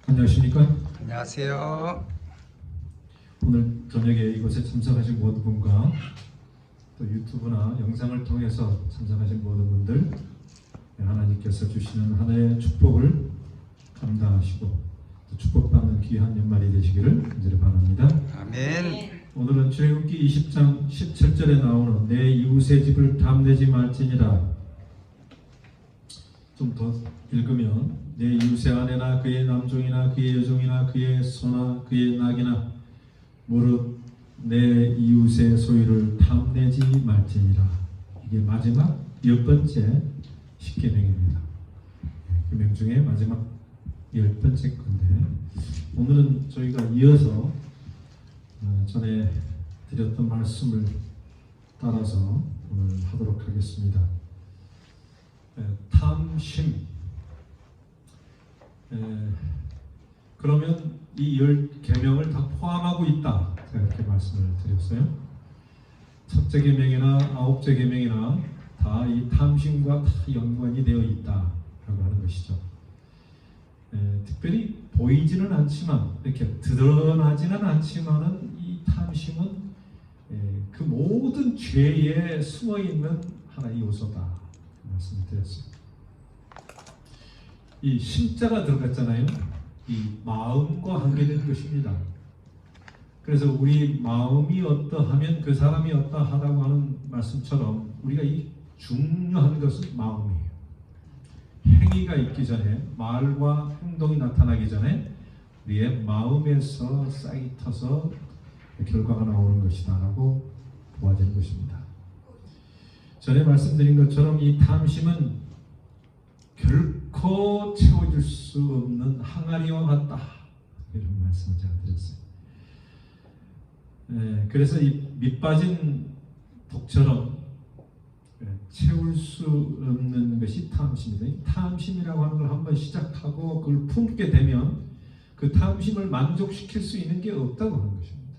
안녕하십니까? 안녕하세요. 오늘 저녁에 이곳에 참석하신 모든 분과 또 유튜브나 영상을 통해서 참석하신 모든 분들, 하나님께서 주시는 한 해의 축복을 감당하시고 또 축복받는 귀한 연말이 되시기를 간절히 바랍니다. 아멘. 오늘은 출애굽기 20장 17절에 나오는 내 이웃의 집을 탐내지 말지니라. 좀 더 읽으면 내 이웃의 아내나 그의 남종이나 그의 여종이나 그의 소나 그의 낙이나 무릇 내 이웃의 소유를 탐내지 말지니라. 이게 마지막 10번째 십계명입니다. 계명 중에 마지막 10번째 건데, 오늘은 저희가 이어서 전에 드렸던 말씀을 따라서 오늘 하도록 하겠습니다. 탐심. 그러면 이 10계명을 다 포함하고 있다, 제가 이렇게 말씀을 드렸어요. 첫째 계명이나 아홉째 계명이나 다 이 탐심과 다 연관이 되어 있다라고 하는 것이죠. 특별히 보이지는 않지만, 이렇게 드러나지는 않지만은 이 탐심은 그 모든 죄에 숨어 있는 하나의 요소다 말씀을 드렸습니다. 이 심자가 들어갔잖아요. 이 마음과 관계된 것입니다. 그래서 우리 마음이 어떠하면 그 사람이 어떠하다고 하는 말씀처럼, 우리가 이 중요한 것은 마음이에요. 행위가 있기 전에, 말과 행동이 나타나기 전에 우리의 마음에서 싹이 터서 결과가 나오는 것이다 라고 보아지는 것입니다. 전에 말씀드린 것처럼 이 탐심은 결코 채워줄 수 없는 항아리와 같다, 이런 말씀을 제가 드렸어요. 그래서 이 밑빠진 독처럼 채울 수 없는 것이 탐심이다. 이 탐심이라고 하는 걸 한번 시작하고 그걸 품게 되면 그 탐심을 만족시킬 수 있는 게 없다고 하는 것입니다.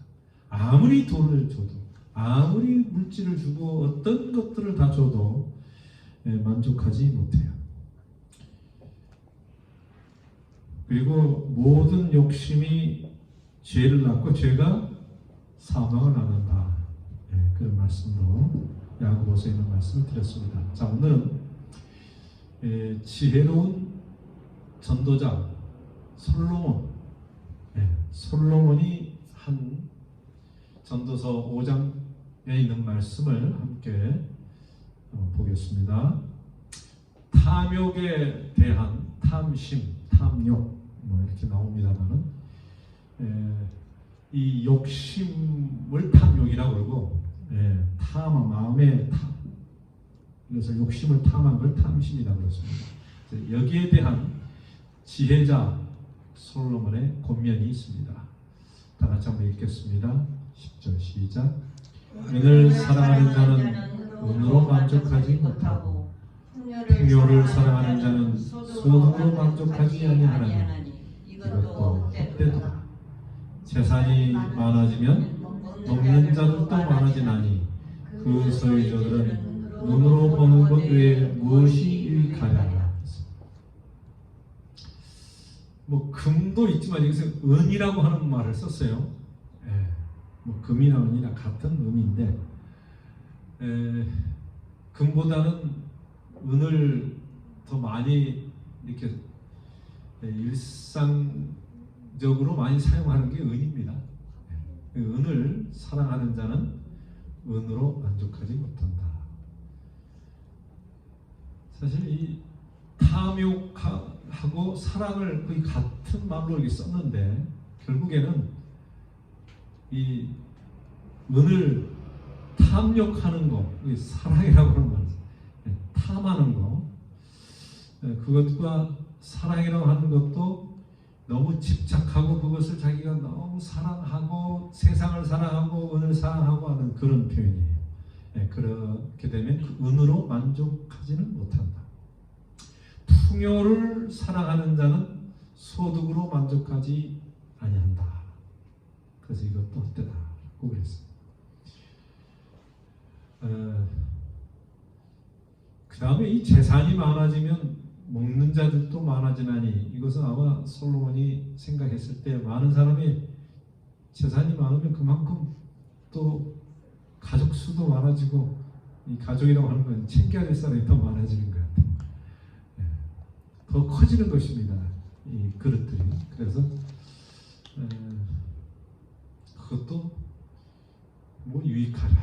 아무리 돈을 줘도, 아무리 물질을 주고 어떤 것들을 다 줘도 만족하지 못해요. 그리고 모든 욕심이 죄를 낳고 죄가 사망을 낳는다, 그런 말씀으로 야고보서에 있는 말씀을 드렸습니다. 자, 오늘은 지혜로운 전도자 솔로몬이 한 전도서 5장에 있는 말씀을 함께 보겠습니다. 탐욕에 대한 탐심, 탐욕 이렇게 나옵니다만은, 이 욕심을 탐욕이라고 그러고, 마음의 탐, 그래서 욕심을 탐한 걸 탐심이라고 그랬습니다. 여기에 대한 지혜자 솔로몬의 권면이 있습니다. 다 같이 한번 읽겠습니다. 10절 시작. 은을 사랑하는 자는 은으로 만족하지 못하고 풍요를 사랑하는 자는 소득으로 만족하지 아니하나니 이것도 헛되도다. 재산이 많아지면 먹는 자들도 많아지나니 그 소유자들은 눈으로 보는 것 외에 무엇이 유익하랴. 금도 있지만 여기서 은이라고 하는 말을 썼어요. 금이나 은이나 같은 의미인데, 금보다는 은을 더 많이 이렇게 일상적으로 많이 사용하는 게 은입니다. 은을 사랑하는 자는 은으로 만족하지 못한다. 사실 이 탐욕하고 사랑을 거의 같은 말로 이렇게 썼는데, 결국에는 이 은을 탐욕하는 거, 사랑이라고 하는 거죠. 탐하는 거, 그것과 사랑이라고 하는 것도 너무 집착하고 그것을 자기가 너무 사랑하고 세상을 사랑하고 은을 사랑하고 하는 그런 표현이에요. 그렇게 되면 그 은으로 만족하지는 못한다. 풍요를 사랑하는 자는 소득으로 만족하지 아니한다. 그래서 이것도 헛되다라고 그랬습니다. 그 다음에 이 재산이 많아지면 먹는 자들도 많아지나니 이것은 아마 솔로몬이 생각했을 때 많은 사람이 재산이 많으면 그만큼 또 가족 수도 많아지고 이 가족이라고 하는 건 챙겨야 될 사람이 더 많아지는 것 같아요. 예. 더 커지는 것입니다. 이 그릇들이. 그래서 그것도 뭐 유익하라.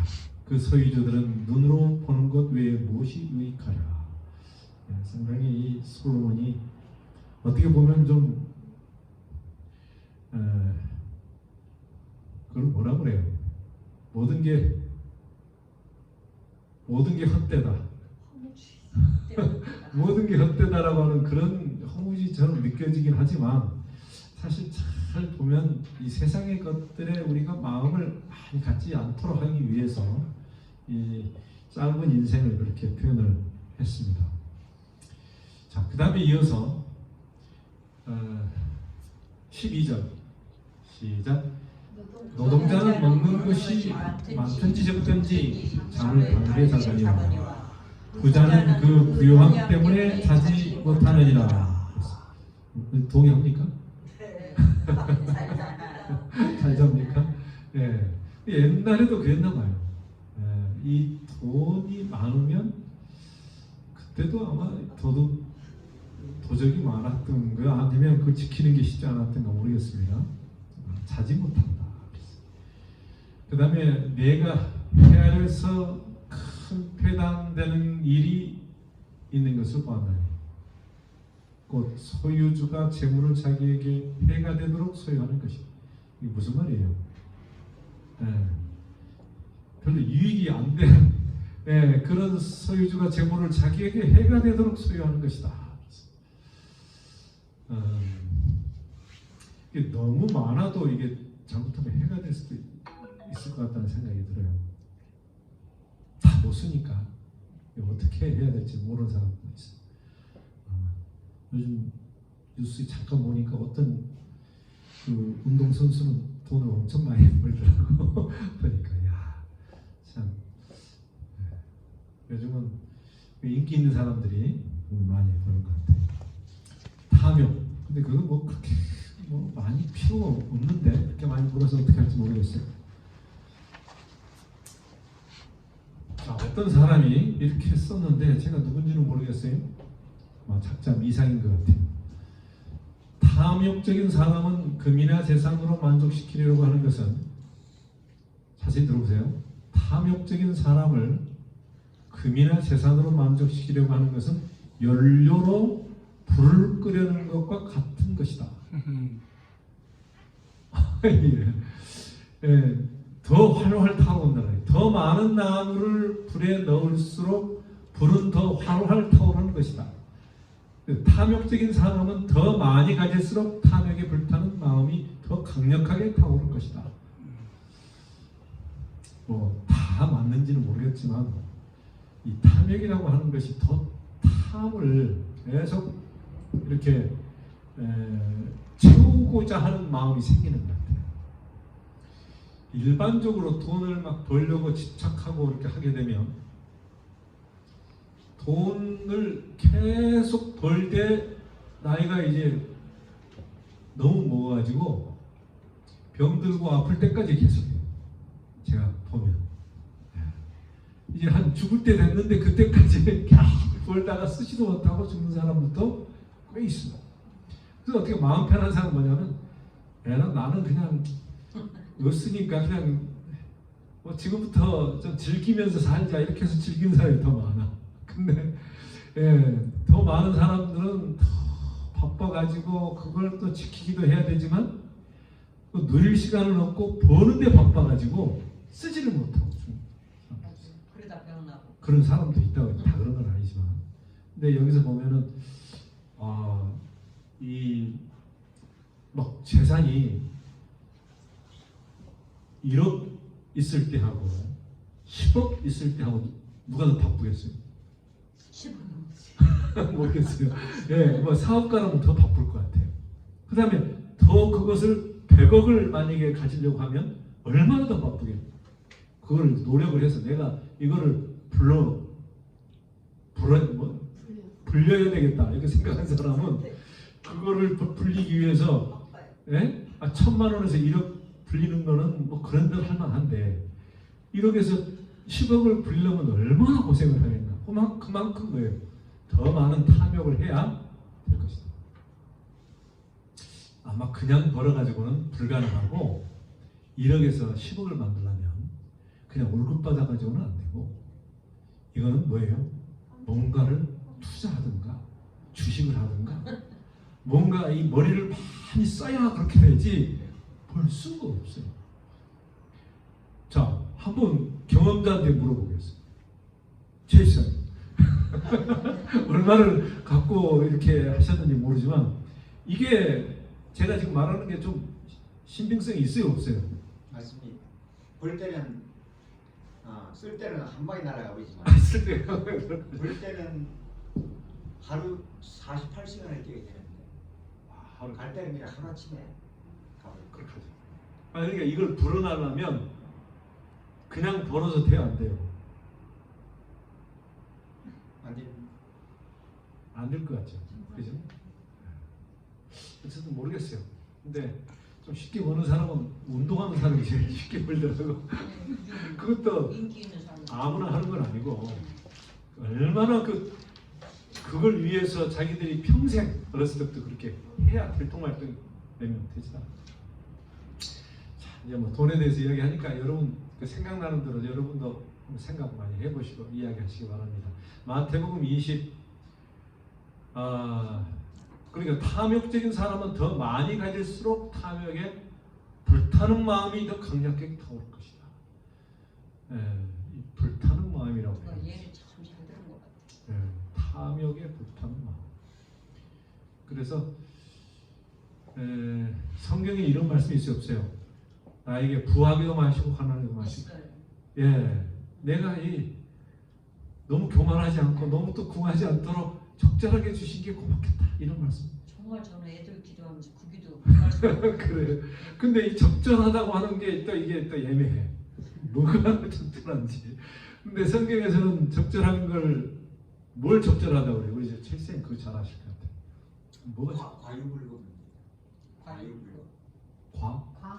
그 소유주들은 눈으로 보는 것 외에 무엇이 유익하라. 예, 상당히 이 솔로몬이 어떻게 보면 좀 그걸 뭐라 그래요? 모든 게 헛되다. 모든 게 헛되다라고 하는 그런 허무지처럼 느껴지긴 하지만 사실 잘 보면 이 세상의 것들에 우리가 마음을 많이 갖지 않도록 하기 위해서 이 짧은 인생을 그렇게 표현을 했습니다. 자, 그 다음에 이어서 12절 시작. 노동자는 먹는 것이 많든지 적든지 잠을 방게 자거니와 부자는 그 부요함 때문에 자지 못하느니라. 동의합니까? 잘 잡니까? 예. 옛날에도 그랬나 봐요. 예. 이 돈이 많으면 그때도 아마 도적이 많았던 거 아니면 그걸 지키는 게 쉽지 않았던가 모르겠습니다. 자지 못한다. 그 다음에 내가 헤아려서 큰 폐단되는 일이 있는 것을 보았나니 곧 소유주가 재물을 자기에게 해가 되도록 소유하는 것이. 이게 무슨 말이에요? 별로 유익이 안 되는 그런 소유주가 재물을 자기에게 해가 되도록 소유하는 것이다. 이게 너무 많아도 이게 잘못하면 해가 될 수도 있을 것 같다는 생각이 들어요. 다 못 쓰니까 어떻게 해야 될지 모르는 사람도 있어요. 요즘 뉴스에 잠깐 보니까 어떤 그 운동선수는 돈을 엄청 많이 벌더라고. 보니까 참 요즘은 인기 있는 사람들이 많이 버는 것 같아요. 탐욕. 근데 그거 뭐 그렇게 뭐 많이 필요가 없는데 그렇게 많이 벌어서 어떻게 할지 모르겠어요. 자, 어떤 사람이 이렇게 썼는데 제가 누군지는 모르겠어요. 작자 이상인 것 같아요. 탐욕적인 사람은 금이나 재산으로 만족시키려고 하는 것은, 자세히 들어보세요. 탐욕적인 사람을 금이나 재산으로 만족시키려고 하는 것은 연료로 불을 끄려는 것과 같은 것이다. 예, 더 활활 타오른다. 더 많은 나무를 불에 넣을수록 불은 더 활활 타오르는 것이다. 탐욕적인 사람은 더 많이 가질수록 탐욕에 불타는 마음이 더 강력하게 타오를 것이다. 뭐 다 맞는지는 모르겠지만 이 탐욕이라고 하는 것이 더 탐을 계속 이렇게 채우고자 하는 마음이 생기는 것 같아요. 일반적으로 돈을 막 벌려고 집착하고 이렇게 하게 되면 돈을 계속 벌 때 나이가 이제 너무 먹어가지고 병들고 아플 때까지 계속해요. 제가 보면 이제 한 죽을 때 됐는데 그때까지 계속 벌다가 쓰지도 못하고 죽는 사람들도 꽤 있습니다. 그래서 어떻게 마음 편한 사람은 뭐냐면 나는 그냥 없으니까 그냥 뭐 지금부터 좀 즐기면서 살자 이렇게 해서 즐기는 사람이 더 많아. 근데 더 많은 사람들은 더 바빠가지고 그걸 또 지키기도 해야 되지만 또 누릴 시간은 없고 버는데 바빠가지고 쓰지를 못하고 그러다 병나고 그런 사람도 있다고. 다 그런 건 아니지만 근데 여기서 보면은 이 막 재산이 1억 있을 때 하고 10억 있을 때 하고 누가 더 바쁘겠어요? 10원 모르겠어요. 뭐 사업가라면 더 바쁠 것 같아요. 그 다음에 더 그것을 100억을 만약에 가지려고 하면 얼마나 더 바쁘겠어요. 그걸 노력을 해서 내가 이거를 불려야 되겠다 이렇게 생각한 사람은 그거를 불리기 위해서 바빠요. 예? 1,000만 원에서 1억 불리는 거는 뭐 그런 데 할만한데 1억에서 10억을 불리려면 얼마나 고생을 하겠나. 그만큼 뭐예요? 더 많은 탐욕을 해야 될 것이다. 아마 그냥 벌어가지고는 불가능하고 1억에서 10억을 만들려면 그냥 월급 받아가지고는 안 되고 이거는 뭐예요? 뭔가를 투자하든가 주식을 하든가 뭔가 이 머리를 많이 써야 그렇게 되지 벌 수가 없어요. 자, 한번 경험자한테 물어보겠습니다. 최일성 얼마를 갖고 이렇게 하셨는지 모르지만 이게 제가 지금 말하는 게 좀 신빙성이 있어요 없어요? 맞습니다. 볼 때는 쓸 때는 한 방에 날아가고 있지만 쓸 때요. 볼 때는 하루 48시간을 뛰어야 되는데 하루 갈 때는 그냥 하루아침에 가버려요. 그렇게 하죠. 그러니까 이걸 불어나려면 그냥 벌어서 돼야 안 돼요. 안 됩니다. 안 될 것 같죠. 그죠? 어쨌든 모르겠어요. 근데 좀 쉽게 버는 사람은 운동하는 사람이 제일 쉽게 벌더라고. 그것도 인기 있는 사람. 아무나 하는 건 아니고 얼마나 그걸 위해서 자기들이 평생 어렸을 때부터 그렇게 해야 들통말통 되면 되지다. 자, 이제 뭐 돈에 대해서 이야기하니까 여러분 생각나는 대로 여러분도 생각 많이 해보시고 이야기하시기 바랍니다. 마태복음 20 그러니까 탐욕적인 사람은 더 많이 가질수록 탐욕에 불타는 마음이 더 강력하게 타오를 것이다. 이 불타는 마음이라고 해요. 예를 참 잘 들은 것 같아요. 탐욕에 불타는 마음. 그래서 성경에 이런 말씀이 있어요 없어요? 나에게 부하게도 마시고 가난하게도 마시고. 있어요. 내가 너무 교만하지 않고 너무 또 궁하지 않도록 적절하게 주신 게 고맙겠다 이런 말씀. 정말 저는 애들 기도하면서 그 기도 그래요. 근데 이 적절하다고 하는 게 또 이게 또 애매해. 뭐가 적절한지. 근데 성경에서는 적절한 걸 뭘 적절하다고 그래요? 우리 최쌤 그거 잘 아실 것 같아요. 뭐가 과유불급입니다. 과유불급.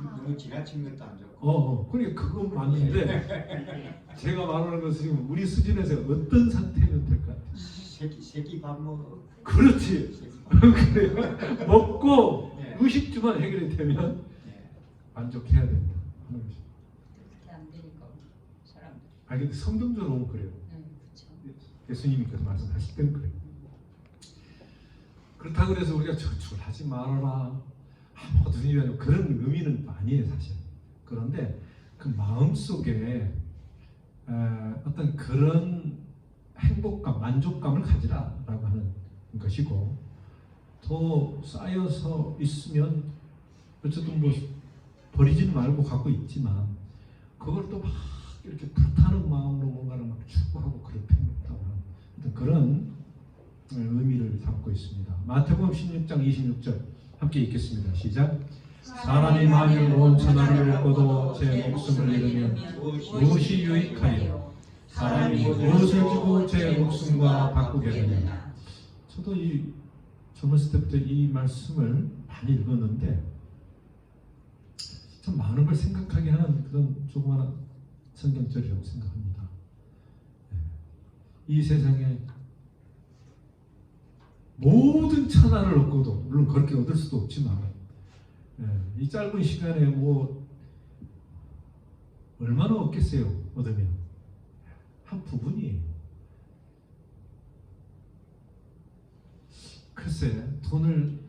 너무 지나친 것도 안 좋고. 그러니까 그건 맞는데 제가 말하는 것은 지금 우리 수준에서 어떤 상태면 될 것 같아요? 새끼 밥 먹어. 그렇지. 새끼 밥 먹어. 그래요. 먹고 네. 의식주만 해결이 되면 네. 만족해야 된다 하는 것이. 그렇게 안 되니까 사람들. 근데 성경적으로 보면 그래요. 그렇죠. 예수님께서 말씀하실 때는 그래요. 그렇다고 해서 우리가 저축을 하지 말아라 아무것도 중요하지 그런 의미는 아니에요 사실. 그런데 그 마음속에 어떤 그런 행복감, 만족감을 가지라라고 하는 것이고 더 쌓여서 있으면 어쨌든 뭐 버리지는 말고 갖고 있지만 그걸 또 막 이렇게 불타는 마음으로 뭔가를 막 추구하고 그럴 필요는 없다고 하는 어떤 그런 의미를 담고 있습니다. 마태복음 16장 26절 함께 읽겠습니다. 시작. 사람이 만일 온 천하를 얻고도 제 목숨을 잃으면 무엇이 유익하여 사람이 무엇을 주고 제 목숨과 바꾸게 되느냐. 저도 이 젊었을 때부터 이 말씀을 많이 읽었는데 참 많은 걸 생각하게 하는 그런 조그마한 성경절이라고 생각합니다. 이 세상에 모든 천하를 얻고도 물론 그렇게 얻을 수도 없지만 이 짧은 시간에 뭐 얼마나 얻겠어요? 얻으면 한 부분이에요. 글쎄 돈을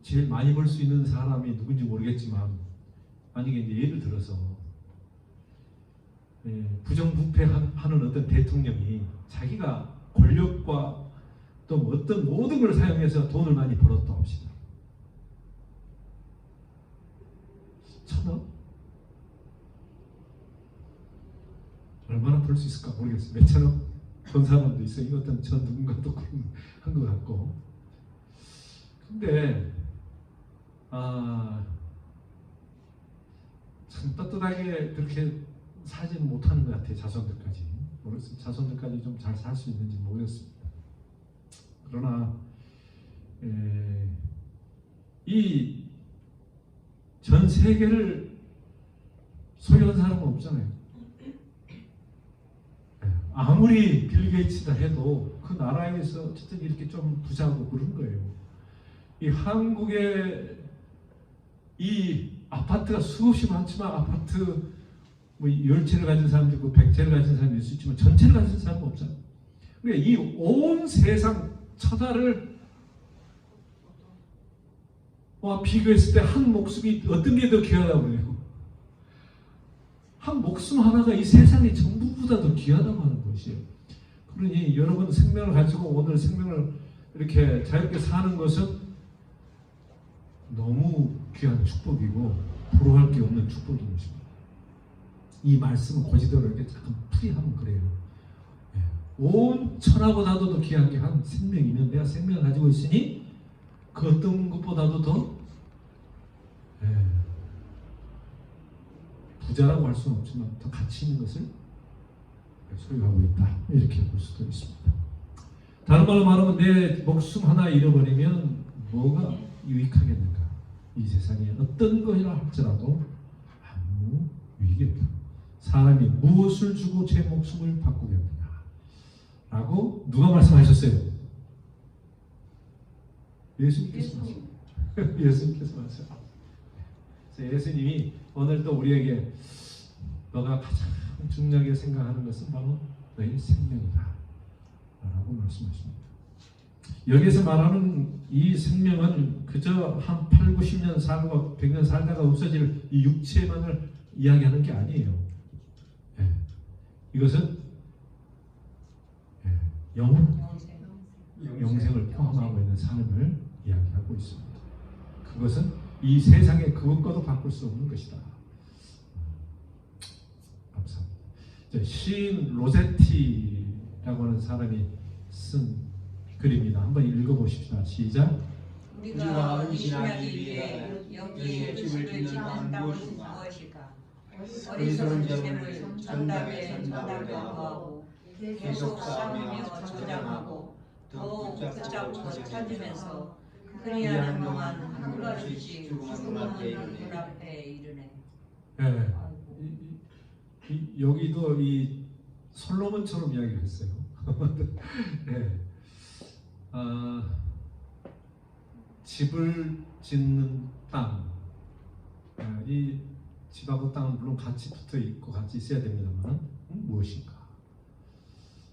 제일 많이 벌 수 있는 사람이 누군지 모르겠지만 만약에 이제 예를 들어서 부정부패하는 어떤 대통령이 자기가 권력과 또 어떤 모든 걸 사용해서 돈을 많이 벌었다 합시다. 1,000억? 얼마나 벌 수 있을까 모르겠어요. 몇 천억 번 사람도 있어요. 이것도 전 누군가도 한 것 같고. 근데 참 떳떳하게 그렇게 살지는 못하는 것 같아요. 자손들까지. 모르겠어요. 자손들까지 좀 잘 살 수 있는지 모르겠습니다. 그러나 이 전 세계를 소유한 사람은 없잖아요. 아무리 빌 게이츠다 해도 그 나라에서 어쨌든 이렇게 좀 부자고 그런 거예요. 이 한국에 이 아파트가 수없이 많지만 아파트 뭐 10채를 가진 사람도 있고 100채를 가진 사람도 있을 수 있지만 전체를 가진 사람은 없잖아요. 그러니까 이 온 세상 천하를 비교했을 때 한 목숨이 어떤 게 더 귀하다고 해요? 한 목숨 하나가 이 세상의 전부보다 더 귀하다고 하는 것이에요. 그러니 여러분 생명을 가지고 오늘 생명을 이렇게 자유롭게 사는 것은 너무 귀한 축복이고 부러워할 게 없는 축복인 것입니다. 이 말씀은 고지대로 이렇게 잠깐 풀이하면 그래요. 온 천하보다도 더 귀한 게 한 생명이면 내가 생명을 가지고 있으니 그 어떤 것보다도 더 부자라고 할 수는 없지만 더 가치 있는 것을 소유하고 있다, 이렇게 볼 수도 있습니다. 다른 말로 말하면 내 목숨 하나 잃어버리면 뭐가 유익하겠는가? 이 세상에 어떤 것이라 할지라도 아무 유익이 없다. 사람이 무엇을 주고 제 목숨을 바꾸겠느냐 라고 누가 말씀하셨어요? 예수님께서 말씀하셨어요. 예수님이 오늘 또 우리에게 너가 가장 중요하게 생각하는 것은 바로 너의 생명이다 라고 말씀하십니다. 여기서 말하는 이 생명은 그저 한 8, 90년 살고 100년 살다가 없어질 이 육체만을 이야기하는 게 아니에요. 이것은 영생을 포함하고 있는 삶을 이야기하고 있습니다. 그것은 이 세상의 그것과도 바꿀 수 없는 것이다. 감사합니다. 시인 로제티라고 하는 사람이 쓴 글입니다. 한번 읽어보십시다. 시작. 우리가 의심하기 위해 여기에 의식을 집어한다는 것은 무엇일까? 어리석은 죄를 전답에 더하고 계속 싸우며 저장하고 더욱 붙잡고 찾으면서 그리하는 동안 한 걸음씩 죽음은 눈앞에 이르네. 여기도 이 솔로몬처럼 이야기를 했어요. 집을 짓는 땅, 이 집하고 땅은 물론 같이 붙어 있고 같이 있어야 됩니다만 무엇인가?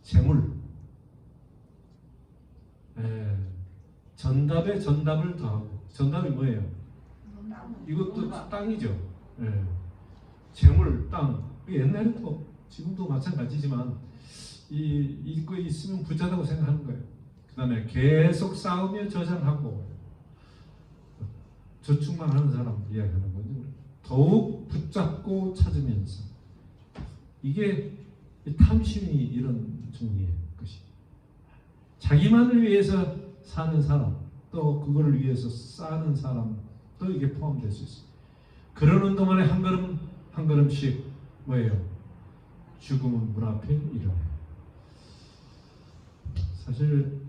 재물. 전답에 전답을 더하고. 전답이 뭐예요? 이것도 땅이죠. 재물, 땅. 옛날에도 지금도 마찬가지지만 이거 있으면 부자라고 생각하는 거예요. 그 다음에 계속 싸우며 저장하고 저축만 하는 사람 이야기하는 거죠. 더욱 붙잡고 찾으면서 이게 탐심이 이런 종류의 것이. 자기만을 위해서 사는 사람, 또 그거를 위해서 싸는 사람도 이게 포함될 수 있어요. 그러는 동안에 한 걸음 한 걸음씩 뭐예요? 죽음은 문 앞에 이르네. 사실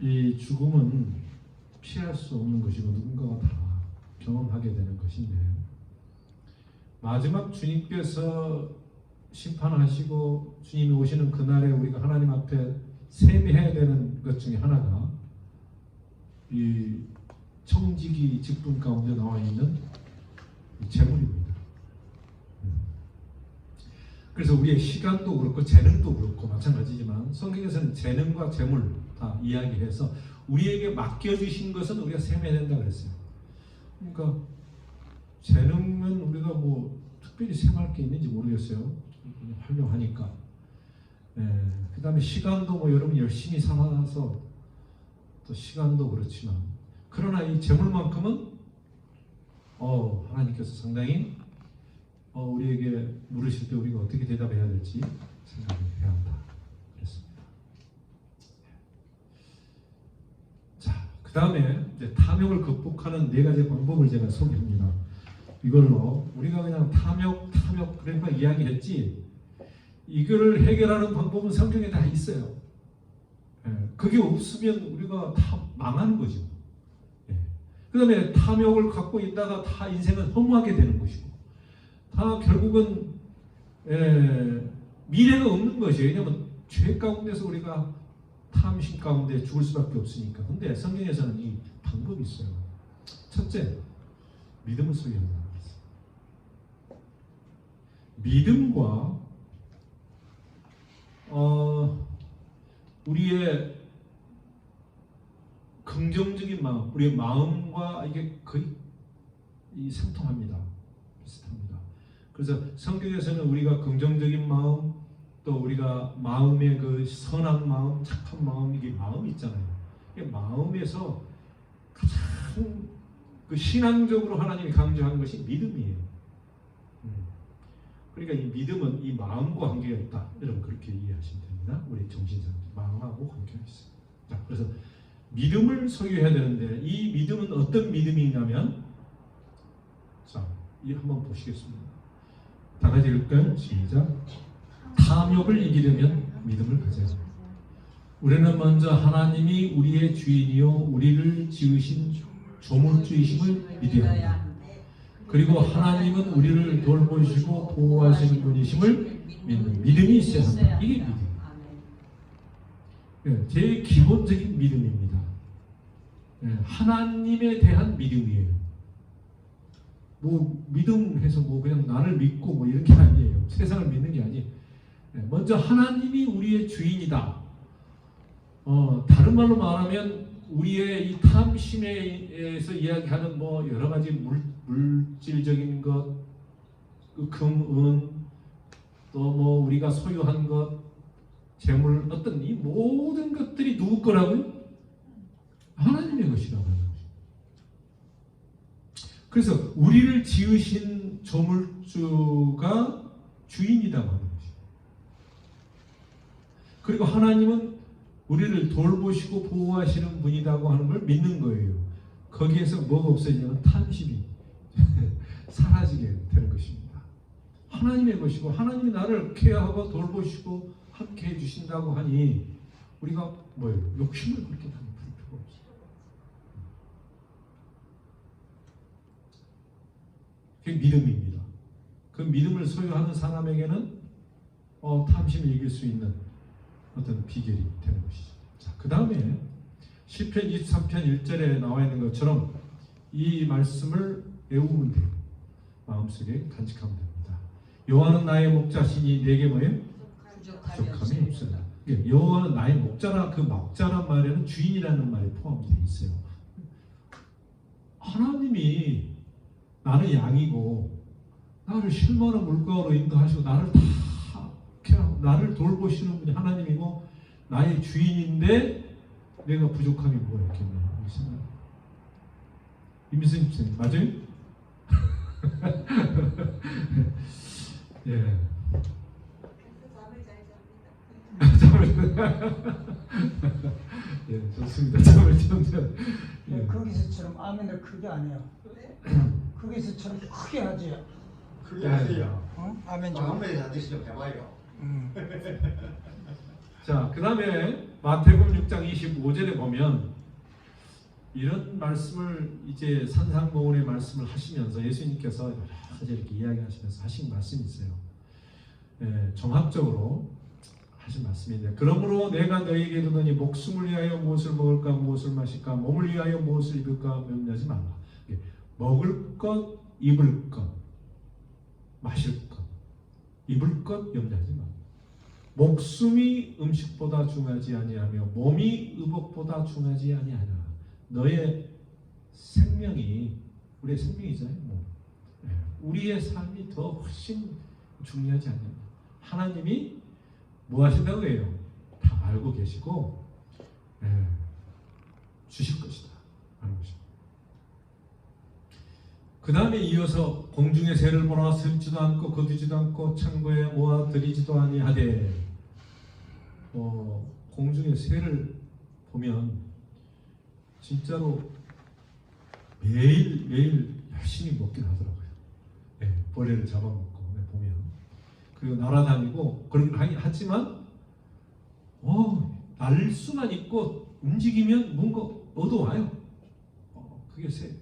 이 죽음은 피할 수 없는 것이고 누군가가 다 경험하게 되는 것인데, 마지막 주님께서 심판하시고 주님이 오시는 그날에 우리가 하나님 앞에 세미해야 되는 것 중에 하나가 이 청지기 직분 가운데 나와 있는 재물입니다. 그래서 우리의 시간도 그렇고 재능도 그렇고 마찬가지지만 성경에서는 재능과 재물 다 이야기해서 우리에게 맡겨주신 것은 우리가 세매야 된다 그랬어요. 그러니까 재능은 우리가 뭐 특별히 세매할 게 있는지 모르겠어요. 그냥 활용하니까. 그 다음에 시간도 뭐 여러분 열심히 살아서 또 시간도 그렇지만, 그러나 이 재물만큼은 하나님께서 상당히 우리에게 물으실 때 우리가 어떻게 대답해야 될지 생각을 해야 한다 그랬습니다. 자, 그 다음에 이제 탐욕을 극복하는 4가지 방법을 제가 소개합니다. 이걸로 우리가 그냥 탐욕 그러니까 이야기했지, 이거를 해결하는 방법은 성경에 다 있어요. 그게 없으면 우리가 다 망하는 거죠. 그 다음에 탐욕을 갖고 있다가 다 인생은 허무하게 되는 것이고, 다 결국은 미래가 없는 것이에요. 왜냐하면 죄 가운데서 우리가 탐심 가운데 죽을 수밖에 없으니까. 근데 성경에서는 이 방법이 있어요. 첫째, 믿음을 소유한다. 믿음과 우리의 긍정적인 마음, 우리의 마음과 이게 거의 상통합니다. 비슷합니다. 그래서 성경에서는 우리가 긍정적인 마음, 또 우리가 마음의 그 선한 마음, 착한 마음, 이게 마음이 있잖아요. 이 마음에서 가장 그 신앙적으로 하나님이 강조하는 것이 믿음이에요. 그러니까 이 믿음은 이 마음과 관계가 있다. 여러분 그렇게 이해하시면 됩니다. 우리 정신상 마음하고 관계가 있어요. 자, 그래서 믿음을 소유해야 되는데 이 믿음은 어떤 믿음이냐면, 자, 이 한번 보시겠습니다. 다 같이 읽을까요? 시작. 탐욕을 이기려면 믿음을 가져야 합니다. 우리는 먼저 하나님이 우리의 주인이요 우리를 지으신 조물주이심을 믿어야 합니다. 그리고 하나님은 우리를 돌보시고 보호하시는 분이심을 믿는 믿음이 있어야 합니다. 이게 믿음. 제일 기본적인 믿음입니다. 하나님에 대한 믿음이에요. 뭐 믿음해서 뭐 그냥 나를 믿고 뭐 이런 게 아니에요. 세상을 믿는 게 아니에요. 먼저 하나님이 우리의 주인이다. 다른 말로 말하면 우리의 이 탐심에서 이야기하는 뭐 여러 가지 물질적인 것, 그 금, 은, 또 뭐 우리가 소유한 것, 재물, 어떤 이 모든 것들이 누구 거라고요? 하나님의 것이라고 하는 거죠. 그래서 우리를 지으신 조물주가 주인이라고 하는 거죠. 그리고 하나님은 우리를 돌보시고 보호하시는 분이라고 하는 걸 믿는 거예요. 거기에서 뭐가 없어지냐면 탐심이 사라지게 되는 것입니다. 하나님의 것이고 하나님이 나를 케어하고 돌보시고 함께 해주신다고 하니 우리가 뭐예요? 욕심을 그렇게 하는 필요가 없어요. 그게 믿음입니다. 그 믿음을 소유하는 사람에게는 탐심을 이길 수 있는 어떤 비결이 되는 것이죠. 자, 그 다음에 시편 23편 1절에 나와 있는 것처럼 이 말씀을 외우면 돼요. 마음속에 간직하면 됩니다. 여호와는 나의 목자시니 내게 뭐예요? 부족함이 없으리라. 여호와는 나의 목자라, 그 목자란 말에는 주인이라는 말이 포함되어 있어요. 하나님이 나는 양이고 나를 실만한 물가로 인도하시고 나를 다 나를 돌보시는 분이 하나님이고 나의 주인인데 내가 부족함이 뭐가 있겠냐. 임미선 집사님 맞아요? 예. 예, 좋습니다. 잠을 좀 예. 거기서처럼 아멘을 크게 안 해요. 거기서처럼 크게 하지. 그게 아니에요. 아멘 좀. 마음에 다시 좀 해봐요. 자, 그 다음에 마태복음 6장 25절에 보면 이런 말씀을 이제 산상보훈의 말씀을 하시면서 예수님께서 여러 가지 이렇게 이야기하시면서 하신 말씀이 있어요. 종합적으로 하신 말씀인데, 그러므로 내가 너희에게 이르노니 목숨을 위하여 무엇을 먹을까 무엇을 마실까 몸을 위하여 무엇을 입을까 염려하지 말라. 먹을 것, 입을 것, 마실 것, 입을 것 염려하지 말라. 목숨이 음식보다 중하지 아니하며 몸이 의복보다 중하지 아니하냐. 너의 생명이 우리의 생명이잖아요. 우리의 삶이 더 훨씬 중요하지 않냐. 하나님이 뭐 하신다고 해요? 다 알고 계시고 주실 것이다 하는 것입니다. 그 다음에 이어서 공중의 새를 보라 셈지도 않고 거두지도 않고 창고에 모아 들이지도 아니하되, 공중의 새를 보면 진짜로 매일 열심히 먹긴 하더라고요. 벌레를 잡아먹고 보면, 그리고 날아다니고 그런 걸 하지만 날 수만 있고 움직이면 뭔가 얻어와요. 그게 새.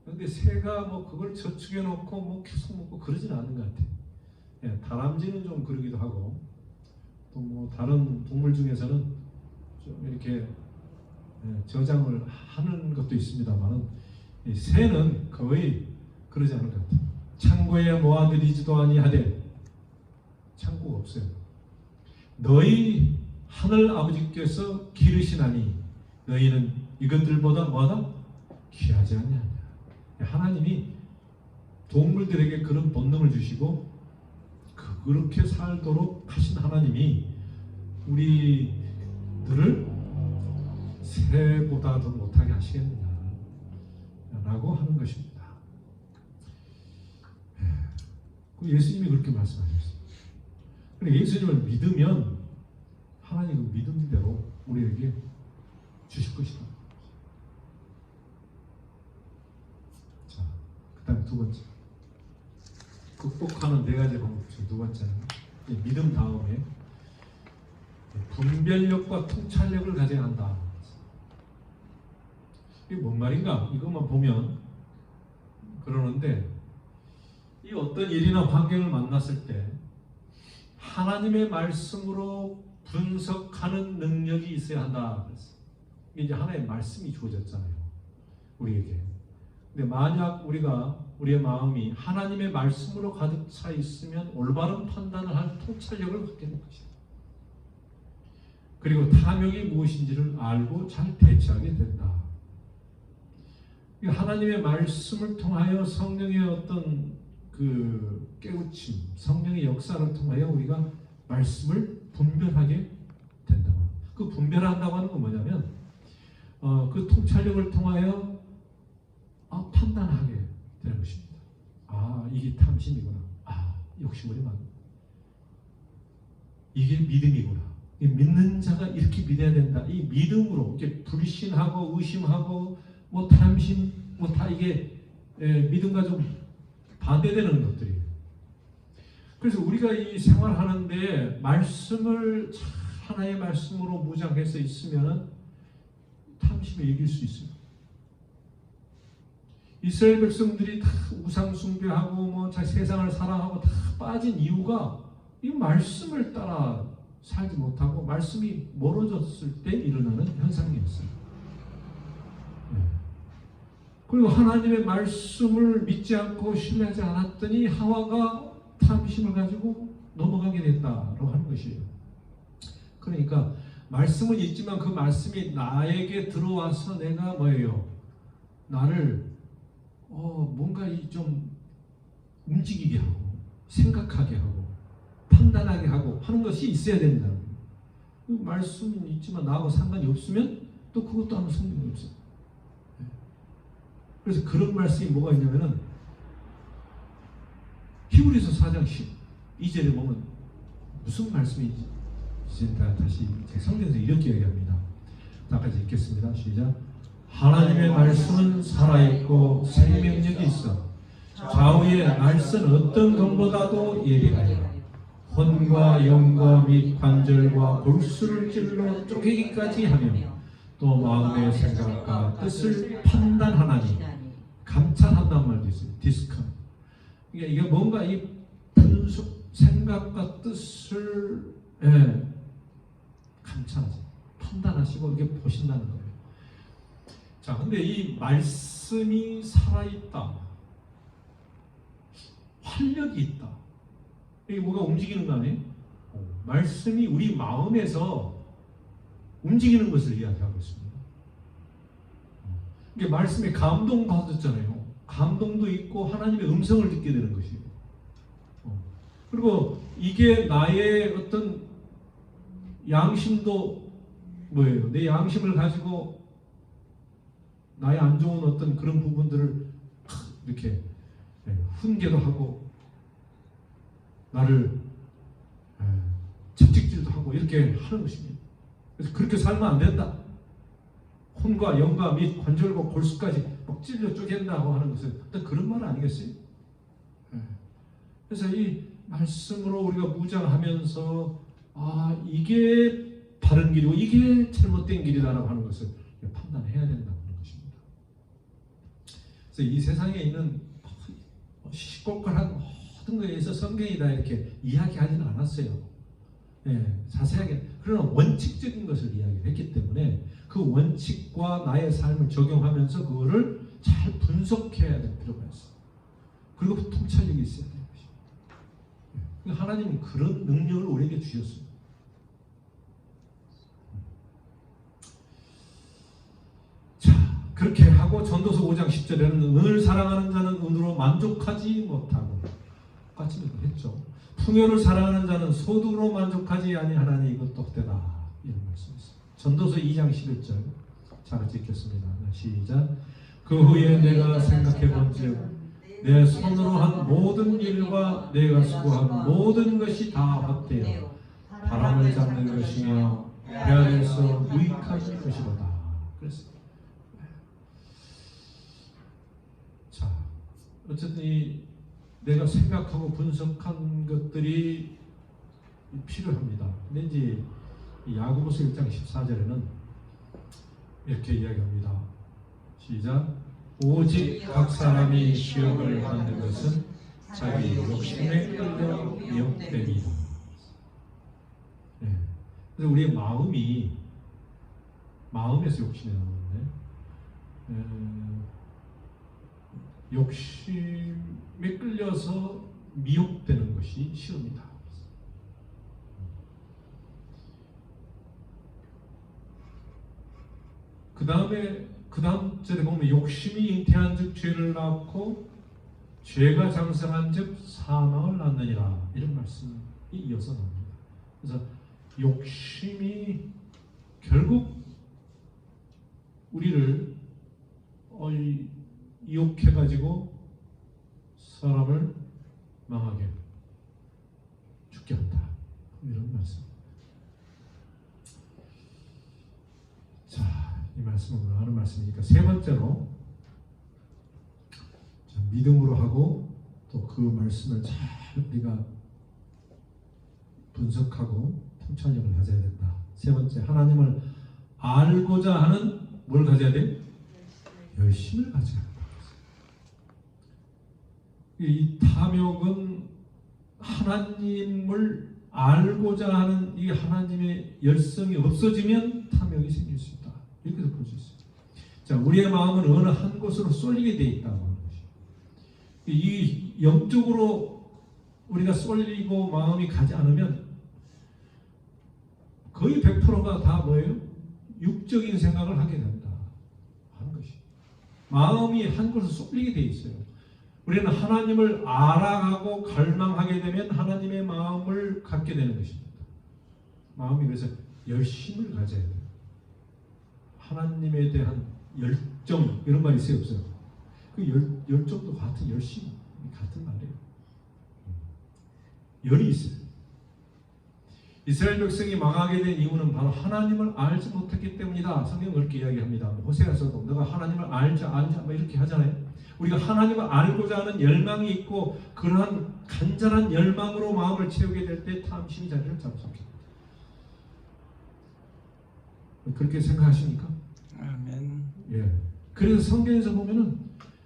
근데 새가 뭐 그걸 저축해 놓고 뭐 계속 먹고 그러지는 않는 것 같아요. 예, 다람쥐는 좀 그러기도 하고 또 뭐 다른 동물 중에서는 좀 이렇게 저장을 하는 것도 있습니다만은 이 새는 거의 그러지 않을 것 같아요. 창고에 모아들이지도 아니하되 창고가 없어요. 너희 하늘 아버지께서 기르시나니 너희는 이것들보다 뭐하다? 귀하지 않냐. 하나님이 동물들에게 그런 본능을 주시고 그렇게 살도록 하신 하나님이 우리들을 새보다 더 못하게 하시겠느냐라고 하는 것입니다. 예수님이 그렇게 말씀하셨어요. 예수님을 믿으면 하나님 그 믿음대로 우리에게 주실 것이다. 자, 그 다음에 두 번째. 극복하는 네 가지 방법 중 두 번째는 믿음 다음에 분별력과 통찰력을 가져야 한다. 이게 뭔 말인가? 이것만 보면 그러는데 이 어떤 일이나 환경을 만났을 때 하나님의 말씀으로 분석하는 능력이 있어야 한다. 이게 이제 하나의 말씀이 주어졌잖아요. 우리에게. 근데 만약 우리의 마음이 하나님의 말씀으로 가득 차 있으면 올바른 판단을 할 통찰력을 갖게 되는 것이다. 그리고 탐욕이 무엇인지를 알고 잘 대처하게 된다. 하나님의 말씀을 통하여 성령의 어떤 그 깨우침, 성령의 역사를 통하여 우리가 말씀을 분별하게 된다. 그 분별한다고 하는 건 뭐냐면 그 통찰력을 통하여 판단하게 되는 것입니다. 이게 탐심이구나. 욕심이 많아. 이게 믿음이구나. 이 믿는 자가 이렇게 믿어야 된다. 이 믿음으로 이렇게 불신하고 의심하고 뭐 탐심 뭐 다 이게 믿음과 좀 반대되는 것들이에요. 그래서 우리가 이 생활하는데 말씀을 하나의 말씀으로 무장해서 있으면은 탐심을 이길 수 있습니다. 이스라엘 백성들이 다 우상 숭배하고 뭐 세상을 사랑하고 다 빠진 이유가 이 말씀을 따라 살지 못하고 말씀이 멀어졌을 때 일어나는 현상이었어요. 그리고 하나님의 말씀을 믿지 않고 신뢰하지 않았더니 하와가 탐심을 가지고 넘어가게 됐다고 하는 것이에요. 그러니까 말씀은 있지만 그 말씀이 나에게 들어와서 내가 뭐예요? 나를 뭔가 좀 움직이게 하고 생각하게 하고 판단하게 하고 하는 것이 있어야 된다. 말씀은 있지만 나하고 상관이 없으면 또 그것도 아무 소용이 없어요. 그래서 그런 말씀이 뭐가 있냐면은 히브리서 4장 12절에 보면 무슨 말씀인지 다시 제 성경에서 이렇게 얘기합니다. 다같이 읽겠습니다. 시작. 하나님의 말씀은 살아있고 생명력이 있어 좌우의 날선 어떤 검보다도 예리하여 혼과 영과 및 관절과 골수를 찔러 쪼개기까지 하며 또 마음의 생각과 뜻을 판단하나니 감찰한다는 말도 있어요. 디스컨. 이게 뭔가 이 분석 생각과 뜻을 감찰하지 판단하시고 이게 보신다는 거예요. 자, 근데 이 말씀이 살아있다. 활력이 있다. 이게 뭐가 움직이는 거 아니에요? 말씀이 우리 마음에서 움직이는 것을 이야기하고 있습니다. 이게 말씀에 감동받았잖아요. 감동도 있고 하나님의 음성을 듣게 되는 것이에요. 그리고 이게 나의 어떤 양심도 뭐예요? 내 양심을 가지고 나의 안 좋은 어떤 그런 부분들을 이렇게 훈계도 하고 나를 채찍질도 하고 이렇게 하는 것입니다. 그래서 그렇게 살면 안 된다. 혼과 영과 및 관절과 골수까지 막 찔러 쪼갠다고 하는 것은 어떤 그런 말 아니겠어요? 그래서 이 말씀으로 우리가 무장하면서 이게 바른 길이고 이게 잘못된 길이다라고 하는 것을 판단해야 된다고 하는 것입니다. 그래서 이 세상에 있는 시끌거한 모든 것에 있어 성경이 다 이렇게 이야기하지는 않았어요. 자세하게 그러나 원칙적인 것을 이야기했기 때문에 그 원칙과 나의 삶을 적용하면서 그거를 잘 분석해야 될 필요가 있어요. 그리고 통찰력이 있어야 되는 것입니다. 하나님은 그런 능력을 우리에게 주셨습니다. 자, 그렇게 하고 전도서 5장 10절에는 은을 사랑하는 자는 은으로 만족하지 못하고 똑같이 했죠. 풍요를 사랑하는 자는 소득으로 만족하지 아니하나니 이것도 헛되다 이런 말씀이 있습니다. 전도서 2장 11절 잘 읽겠습니다. 시작. 그 후에 내가 생각해 본즉 내 손으로 한 모든 일과 내가 수고한 모든 것이 다 헛되어 바람을 잡는 것이며 배아리에서 유익한 것이로다. 그랬습니다. 자, 어쨌든 이 내가 생각하고 분석한 것들이 필요합니다. 근데 이제 야고보서 1장 14절에는 이렇게 이야기합니다. 시작. 오직 각 사람이 시험을 받는 것은 자기 욕심에 끌려 미혹됨이다. 그래서 우리의 마음에서 욕심이 나오는데 욕심에 끌려서 미혹되는 것이 시험이다. 그 다음 절에 보면 욕심이 잉태한즉 죄를 낳고 죄가 장성한즉 사망을 낳느니라 이런 말씀이 이어서 나옵니다. 그래서 욕심이 결국 우리를 유혹해가지고 사람을 망하게 죽게 한다 이런 말씀. 자, 이 말씀은 하는 말씀이니까 세 번째로 믿음으로 하고 또 그 말씀을 잘 우리가 분석하고 통찰력을 가져야 된다. 세 번째, 하나님을 알고자 하는 뭘 가져야 돼? 열심을 가져야 된다. 이 탐욕은 하나님을 알고자 하는 이 하나님의 열성이 없어지면 탐욕이 생길 수 있다. 이렇게 볼 수 있어요. 자, 우리의 마음은 어느 한 곳으로 쏠리게 돼 있다고 하는 것이. 이 영적으로 우리가 쏠리고 마음이 가지 않으면 거의 100%가 다 뭐예요? 육적인 생각을 하게 된다 하는 것이. 마음이 한 곳으로 쏠리게 돼 있어요. 우리는 하나님을 알아가고 갈망하게 되면 하나님의 마음을 갖게 되는 것입니다. 마음이 그래서 열심을 가져야 돼요. 하나님에 대한 열정 이런 말이 있어요, 없어요? 그 열정도 같은 열심 같은 말이에요. 열이 있어요. 이스라엘 백성이 망하게 된 이유는 바로 하나님을 알지 못했기 때문이다. 성경은 그렇게 이야기합니다. 호세아서도 너가 하나님을 알자 뭐 이렇게 하잖아요. 우리가 하나님을 알고자 하는 열망이 있고 그러한 간절한 열망으로 마음을 채우게 될 때 탐심이 자리를 잡습니다. 그렇게 생각하십니까? 아멘. 예. 그래서 성경에서 보면은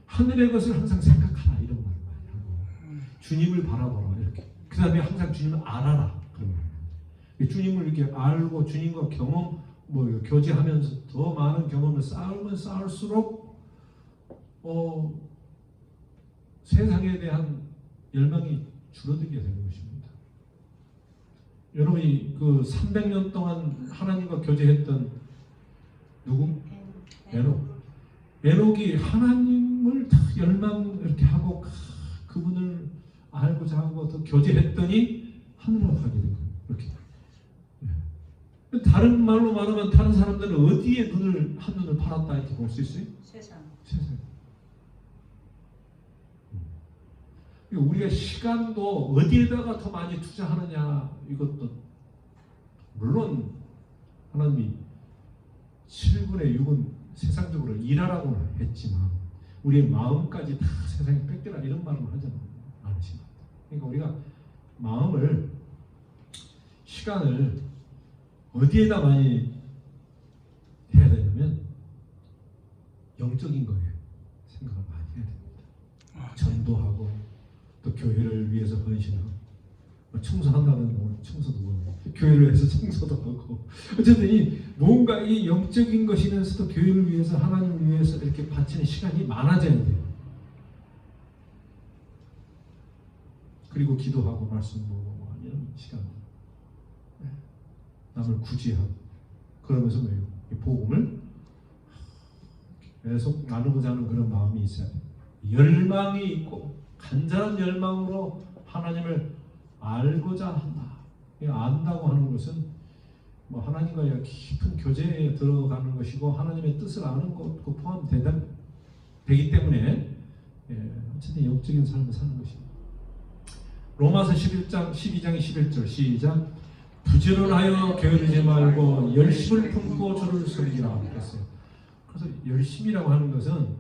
하늘의 것을 항상 생각하라 이런 말을 많이 하고 주님을 바라보라 이렇게. 그 다음에 항상 주님을 알아라 그런 말. 주님을 이렇게 알고 주님과 경험 교제하면서 더 많은 경험을 쌓으면 쌓을수록 세상에 대한 열망이 줄어들게 되는 것입니다. 여러분이 그 300년 동안 하나님과 교제했던 누구? 에녹이 하나님을 다 열망 이렇게 하고 그분을 알고자 하고 더 교제했더니 하늘로 가게 된 거예요. 이렇게. 다른 말로 말하면 다른 사람들은 어디에 한눈을 팔았다 이렇게 볼 수 있어요? 세상. 우리가 시간도 어디에다가 더 많이 투자하느냐 이것도 물론 하나님이 7분의 6은 세상적으로 일하라고 했지만 우리의 마음까지 다 세상에 뺏겨라 이런 말은 하지 않으십니다. 그러니까 우리가 마음을 시간을 어디에다 많이 해야 되냐면 영적인 거에 생각을 많이 해야 됩니다. 전도하고 또 교회를 위해서 헌신하고 청소한다면 오늘 청소도 하고 교회를 위해서 청소도 하고 어쨌든 이 뭔가 이 영적인 것이면서도 교회를 위해서 하나님을 위해서 이렇게 바치는 시간이 많아져야 돼요. 그리고 기도하고 말씀 보고 이런 시간 남을 구제하고 그러면서 뭐예요? 이 복음을 계속 나누고자 하는 그런 마음이 있어야 돼요. 열망이 있고 간절한 열망으로 하나님을 알고자 한다. 안다고 하는 것은 뭐 하나님과의 깊은 교제에 들어가는 것이고 하나님의 뜻을 아는 것도 포함되기 때문에 어쨌든 영적인 삶을 사는 것입니다. 로마서 12장 11절 시작. 부지런하여 게으르지 말고 열심을 품고 주를 섬기라 그랬어요. 그래서 열심이라고 하는 것은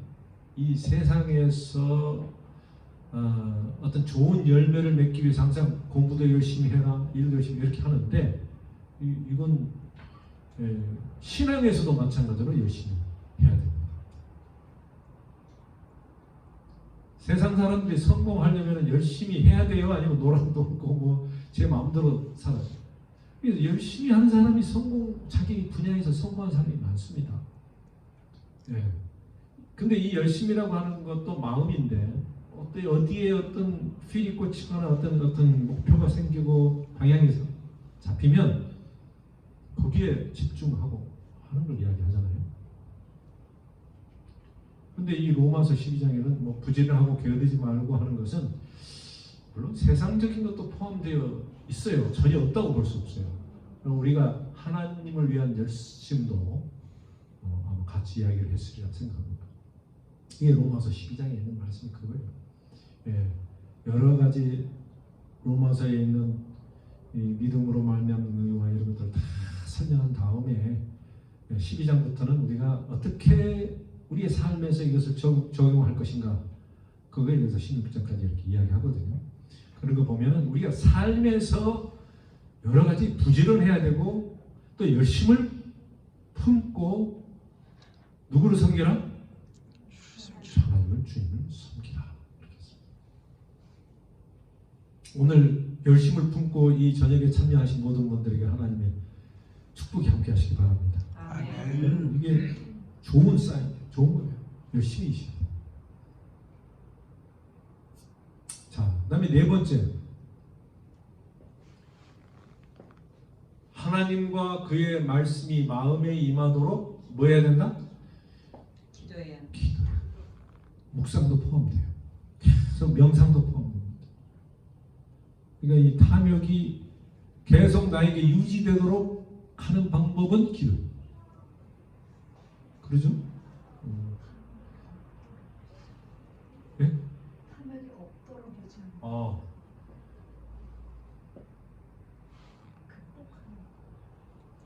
이 세상에서 어떤 좋은 열매를 맺기 위해서 항상 공부도 열심히 해라, 일도 열심히 이렇게 하는데 이건 신앙에서도 마찬가지로 열심히 해야 됩니다. 세상 사람들이 성공하려면 열심히 해야 돼요? 아니면 놀아도 없고 뭐 제 마음대로 살아요? 그래서 열심히 하는 사람이 자기 분야에서 성공한 사람이 많습니다. 근데 이 열심이라고 하는 것도 마음인데 어디에 어떤 필이 꽂히거나 어떤 목표가 생기고 방향이 잡히면 거기에 집중하고 하는 걸 이야기하잖아요. 근데 이 로마서 12장에는 뭐 부지런하고 게으르지 말고 하는 것은 물론 세상적인 것도 포함되어 있어요. 전혀 없다고 볼 수 없어요. 그럼 우리가 하나님을 위한 열심도 아마 같이 이야기를 했으리라 생각합니다. 이게 로마서 12장에 있는 말씀이 그거예요. 여러 가지 로마서에 있는 이 믿음으로 말미암는 의와 이런 것들을 다 설명한 다음에 12장부터는 우리가 어떻게 우리의 삶에서 이것을 적용할 것인가 그거에 대해서 16장까지 이렇게 이야기하거든요. 그런 거 보면 우리가 삶에서 여러 가지 부지런해야 되고 또 열심을 품고 누구를 섬기라? 하나님을 주님을 섬기라. 오늘 열심을 품고 이 저녁에 참여하신 모든 분들에게 하나님의 축복이 함께 하시기 바랍니다. 아멘. 이게 좋은 사인, 좋은 거예요. 열심히 하시고. 자, 그다음에 네 번째, 하나님과 그의 말씀이 마음에 임하도록 뭐 해야 된다? 기도해야 합니다. 기도. 묵상도 포함돼요. 계속 명상도 포함됩니다. 그러니까 이 탐욕이 계속 나에게 유지되도록 하는 방법은 기도. 그러죠? 네? 탐욕이 없도록 해주는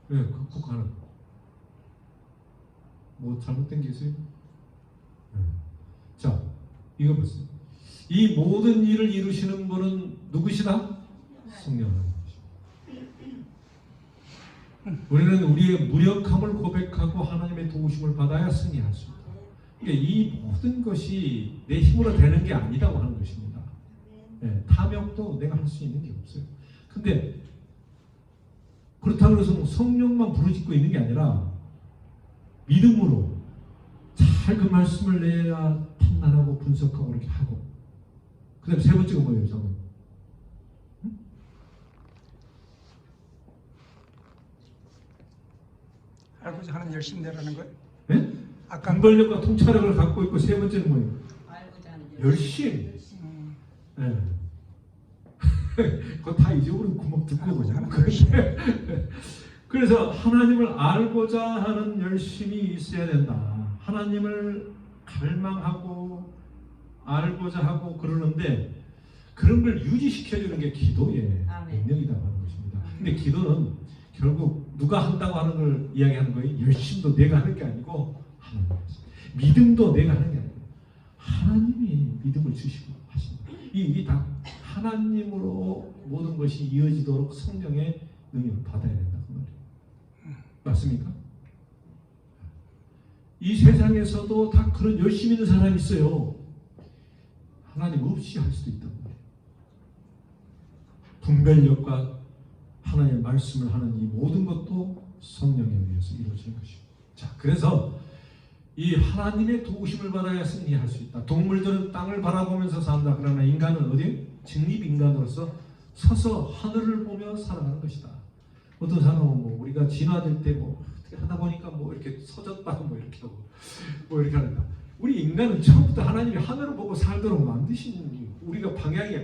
네, 극복하는. 뭐 잘못된 게 있어요? 네. 자, 이거 보세요. 이 모든 일을 이루시는 분은 누구시다? 성령 하나님이십니다. 우리는 우리의 무력함을 고백하고 하나님의 도우심을 받아야 승리할 수 있다. 그러니까 이 모든 것이 내 힘으로 되는 게 아니라고 하는 것입니다. 네, 탐욕도 내가 할 수 있는 게 없어요. 근데 그렇다고 해서 성령만 부르짖고 있는 게 아니라 믿음으로 잘 그 말씀을 내야 판단하고 분석하고 이렇게 하고 그 다음에 세 번째가 뭐예요? 저는 알고자 하는 열심대라는 거예요? 네? 아까 분별력과 통찰력을 갖고 있고 세 번째는 뭐예요? 알고자 하는 열심. 네. 그거 다 잊어버리고 구멍 듣고 보자. 그래서 하나님을 알고자 하는 열심이 있어야 된다. 하나님을 갈망하고 알고자 하고 그러는데 그런 걸 유지시켜주는 게 기도의 아멘. 능력이라고 하는 것입니다. 근데 기도는 결국 누가 한다고 하는 걸 이야기하는 거예요. 열심도 내가 하는 게 아니고 하나님. 믿음도 내가 하는 게 아니고 하나님이 믿음을 주시고 하십니다. 이게 다 하나님으로 모든 것이 이어지도록 성령의 능력을 받아야 된다. 그 말이에요. 맞습니까? 이 세상에서도 다 그런 열심히 있는 사람이 있어요. 하나님 없이 할 수도 있단 말이에요. 분별력과 하나님의 말씀을 하는 이 모든 것도 성령에 의해서 이루어지는 것이고. 자, 그래서 이 하나님의 도우심을 받아야 승리할 수 있다. 동물들은 땅을 바라보면서 산다. 그러나 인간은 어디? 직립인간으로서 서서 하늘을 보며 살아가는 것이다. 어떤 사람은 뭐 우리가 진화될 때 뭐 어떻게 하다 보니까 뭐 이렇게 서졌다고 뭐 이렇게 하고 뭐 이렇게 하는다. 우리 인간은 처음부터 하나님이 하늘을 보고 살도록 만드신, 우리가 방향이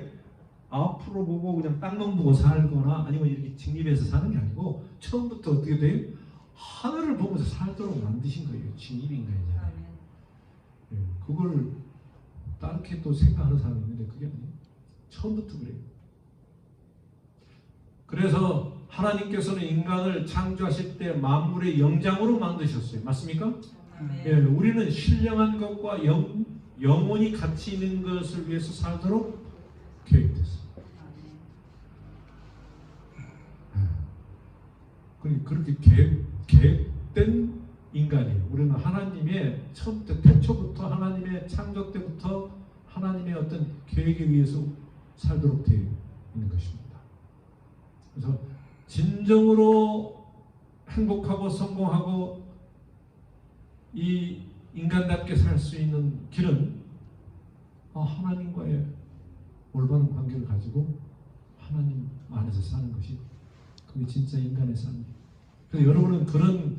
앞으로 보고 그냥 땅만 보고 살거나 아니면 이렇게 직립해서 사는 게 아니고 처음부터 어떻게 돼요? 하늘을 보면서 살도록 만드신 거예요. 직립인간이잖아요. 아멘. 예, 그걸 다르게 또 생각하는 사람이 있는데 그게 아니에요. 처음부터 그래요. 그래서 하나님께서는 인간을 창조하실 때 만물의 영장으로 만드셨어요. 맞습니까? 아멘. 예, 우리는 신령한 것과 영원히 가치 있는 것을 위해서 살도록 계획됐어요. 그렇게 계획된 인간이에요. 우리는 하나님의 처음부터 태초부터 하나님의 창조 때부터 하나님의 어떤 계획에 의해서 살도록 되어 있는 것입니다. 그래서 진정으로 행복하고 성공하고 이 인간답게 살 수 있는 길은 하나님과의 올바른 관계를 가지고 하나님 안에서 사는 것이 그게 진짜 인간의 삶이에요. 그래서 여러분은 그런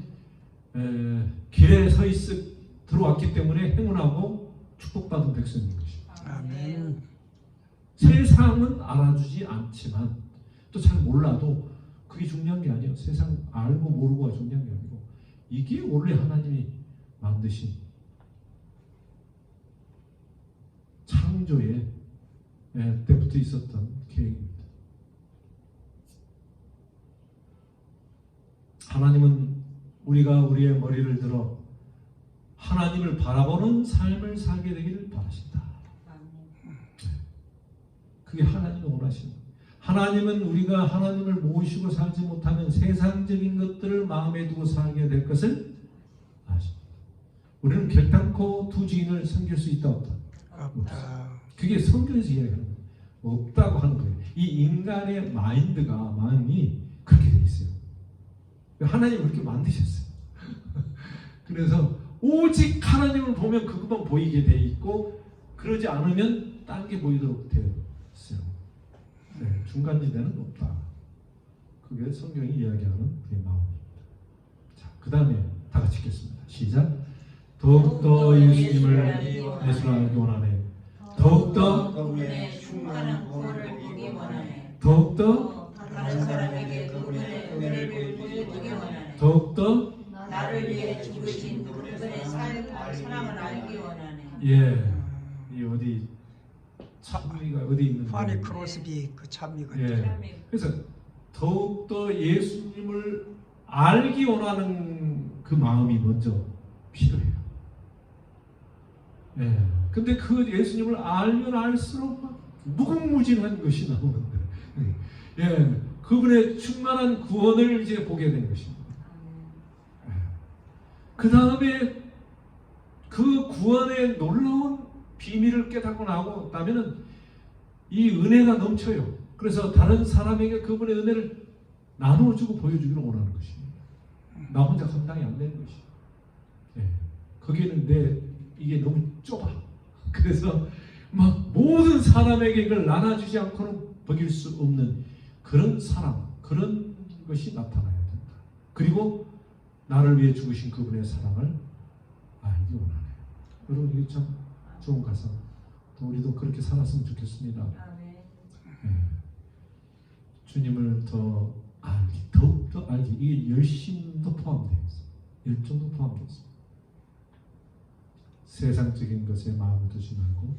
길에 서 들어왔기 때문에 행운하고 축복받은 백성인 것입니다. 아멘. 세상은 알아주지 않지만 또 잘 몰라도 그게 중요한 게 아니에요. 세상 알고 모르고가 중요한 게 아니고 이게 원래 하나님이 만드신 창조의 때부터 있었던 계획입니다. 하나님은 우리가 우리의 머리를 들어 하나님을 바라보는 삶을 살게 되기를 바라신다. 그게 하나님이 원하시는 거예요. 하나님은 우리가 하나님을 모시고 살지 못하면 세상적인 것들을 마음에 두고 살게 될 것을 아십니다. 우리는 결단코 두 주인을 섬길 수 있다 없다? 없다. 그게 성경에서 이야기하는 거예요. 없다고 하는 거예요. 이 인간의 마음이 그렇게 돼 있어요. 하나님을 그렇게 만드셨어요. 그래서 오직 하나님을 보면 그것만 보이게 돼 있고 그러지 않으면 딴 게 보이도록 되어 있어요. 네, 중간지대는 없다. 그게 성경이 이야기하는 우리의 마음입니다. 자, 그 다음에 다 같이 읽겠습니다. 시작. 더욱더 예수님을 예수를 알기 원하네. 더욱더 그분의 충만한 구원을 보기 원하네. 더욱더 다른 사람에게 그분의 은혜를 보여주기 원하네. 더욱더 나를 위해 죽으신 그분의 사랑을 알기 원하네. 예, 이 어디 찬미가 어디 있는 파리 거예요? 크로스비 그 찬미가 예. 그래서 더욱더 예수님을 알기 원하는 그 마음이 먼저 필요해요. 예. 근데 그 예수님을 알면 알수록 막 무궁무진한 것이 나오는데, 예. 그분의 충만한 구원을 이제 보게 되는 것입니다. 그 다음에 그 구원의 놀라운 비밀을 깨닫고 나고 나면은 이 은혜가 넘쳐요. 그래서 다른 사람에게 그분의 은혜를 나누어주고 보여주기를 원하는 것입니다. 나 혼자 감당이 안 되는 것이. 예. 거기에는 이게 너무 좁아. 그래서 막 모든 사람에게 이걸 나눠주지 않고는 먹일 수 없는 그런 사랑, 그런 것이 나타나야 된다. 그리고 나를 위해 죽으신 그분의 사랑을 알기 원하네. 여러분 이게 참 좋은 가사. 또 우리도 그렇게 살았으면 좋겠습니다. 아멘. 예. 주님을 더 알기, 더욱더 알기. 이게 열심도 포함되어 있어요. 열정도 포함되어 있어요. 세상적인 것에 마음을 두지 말고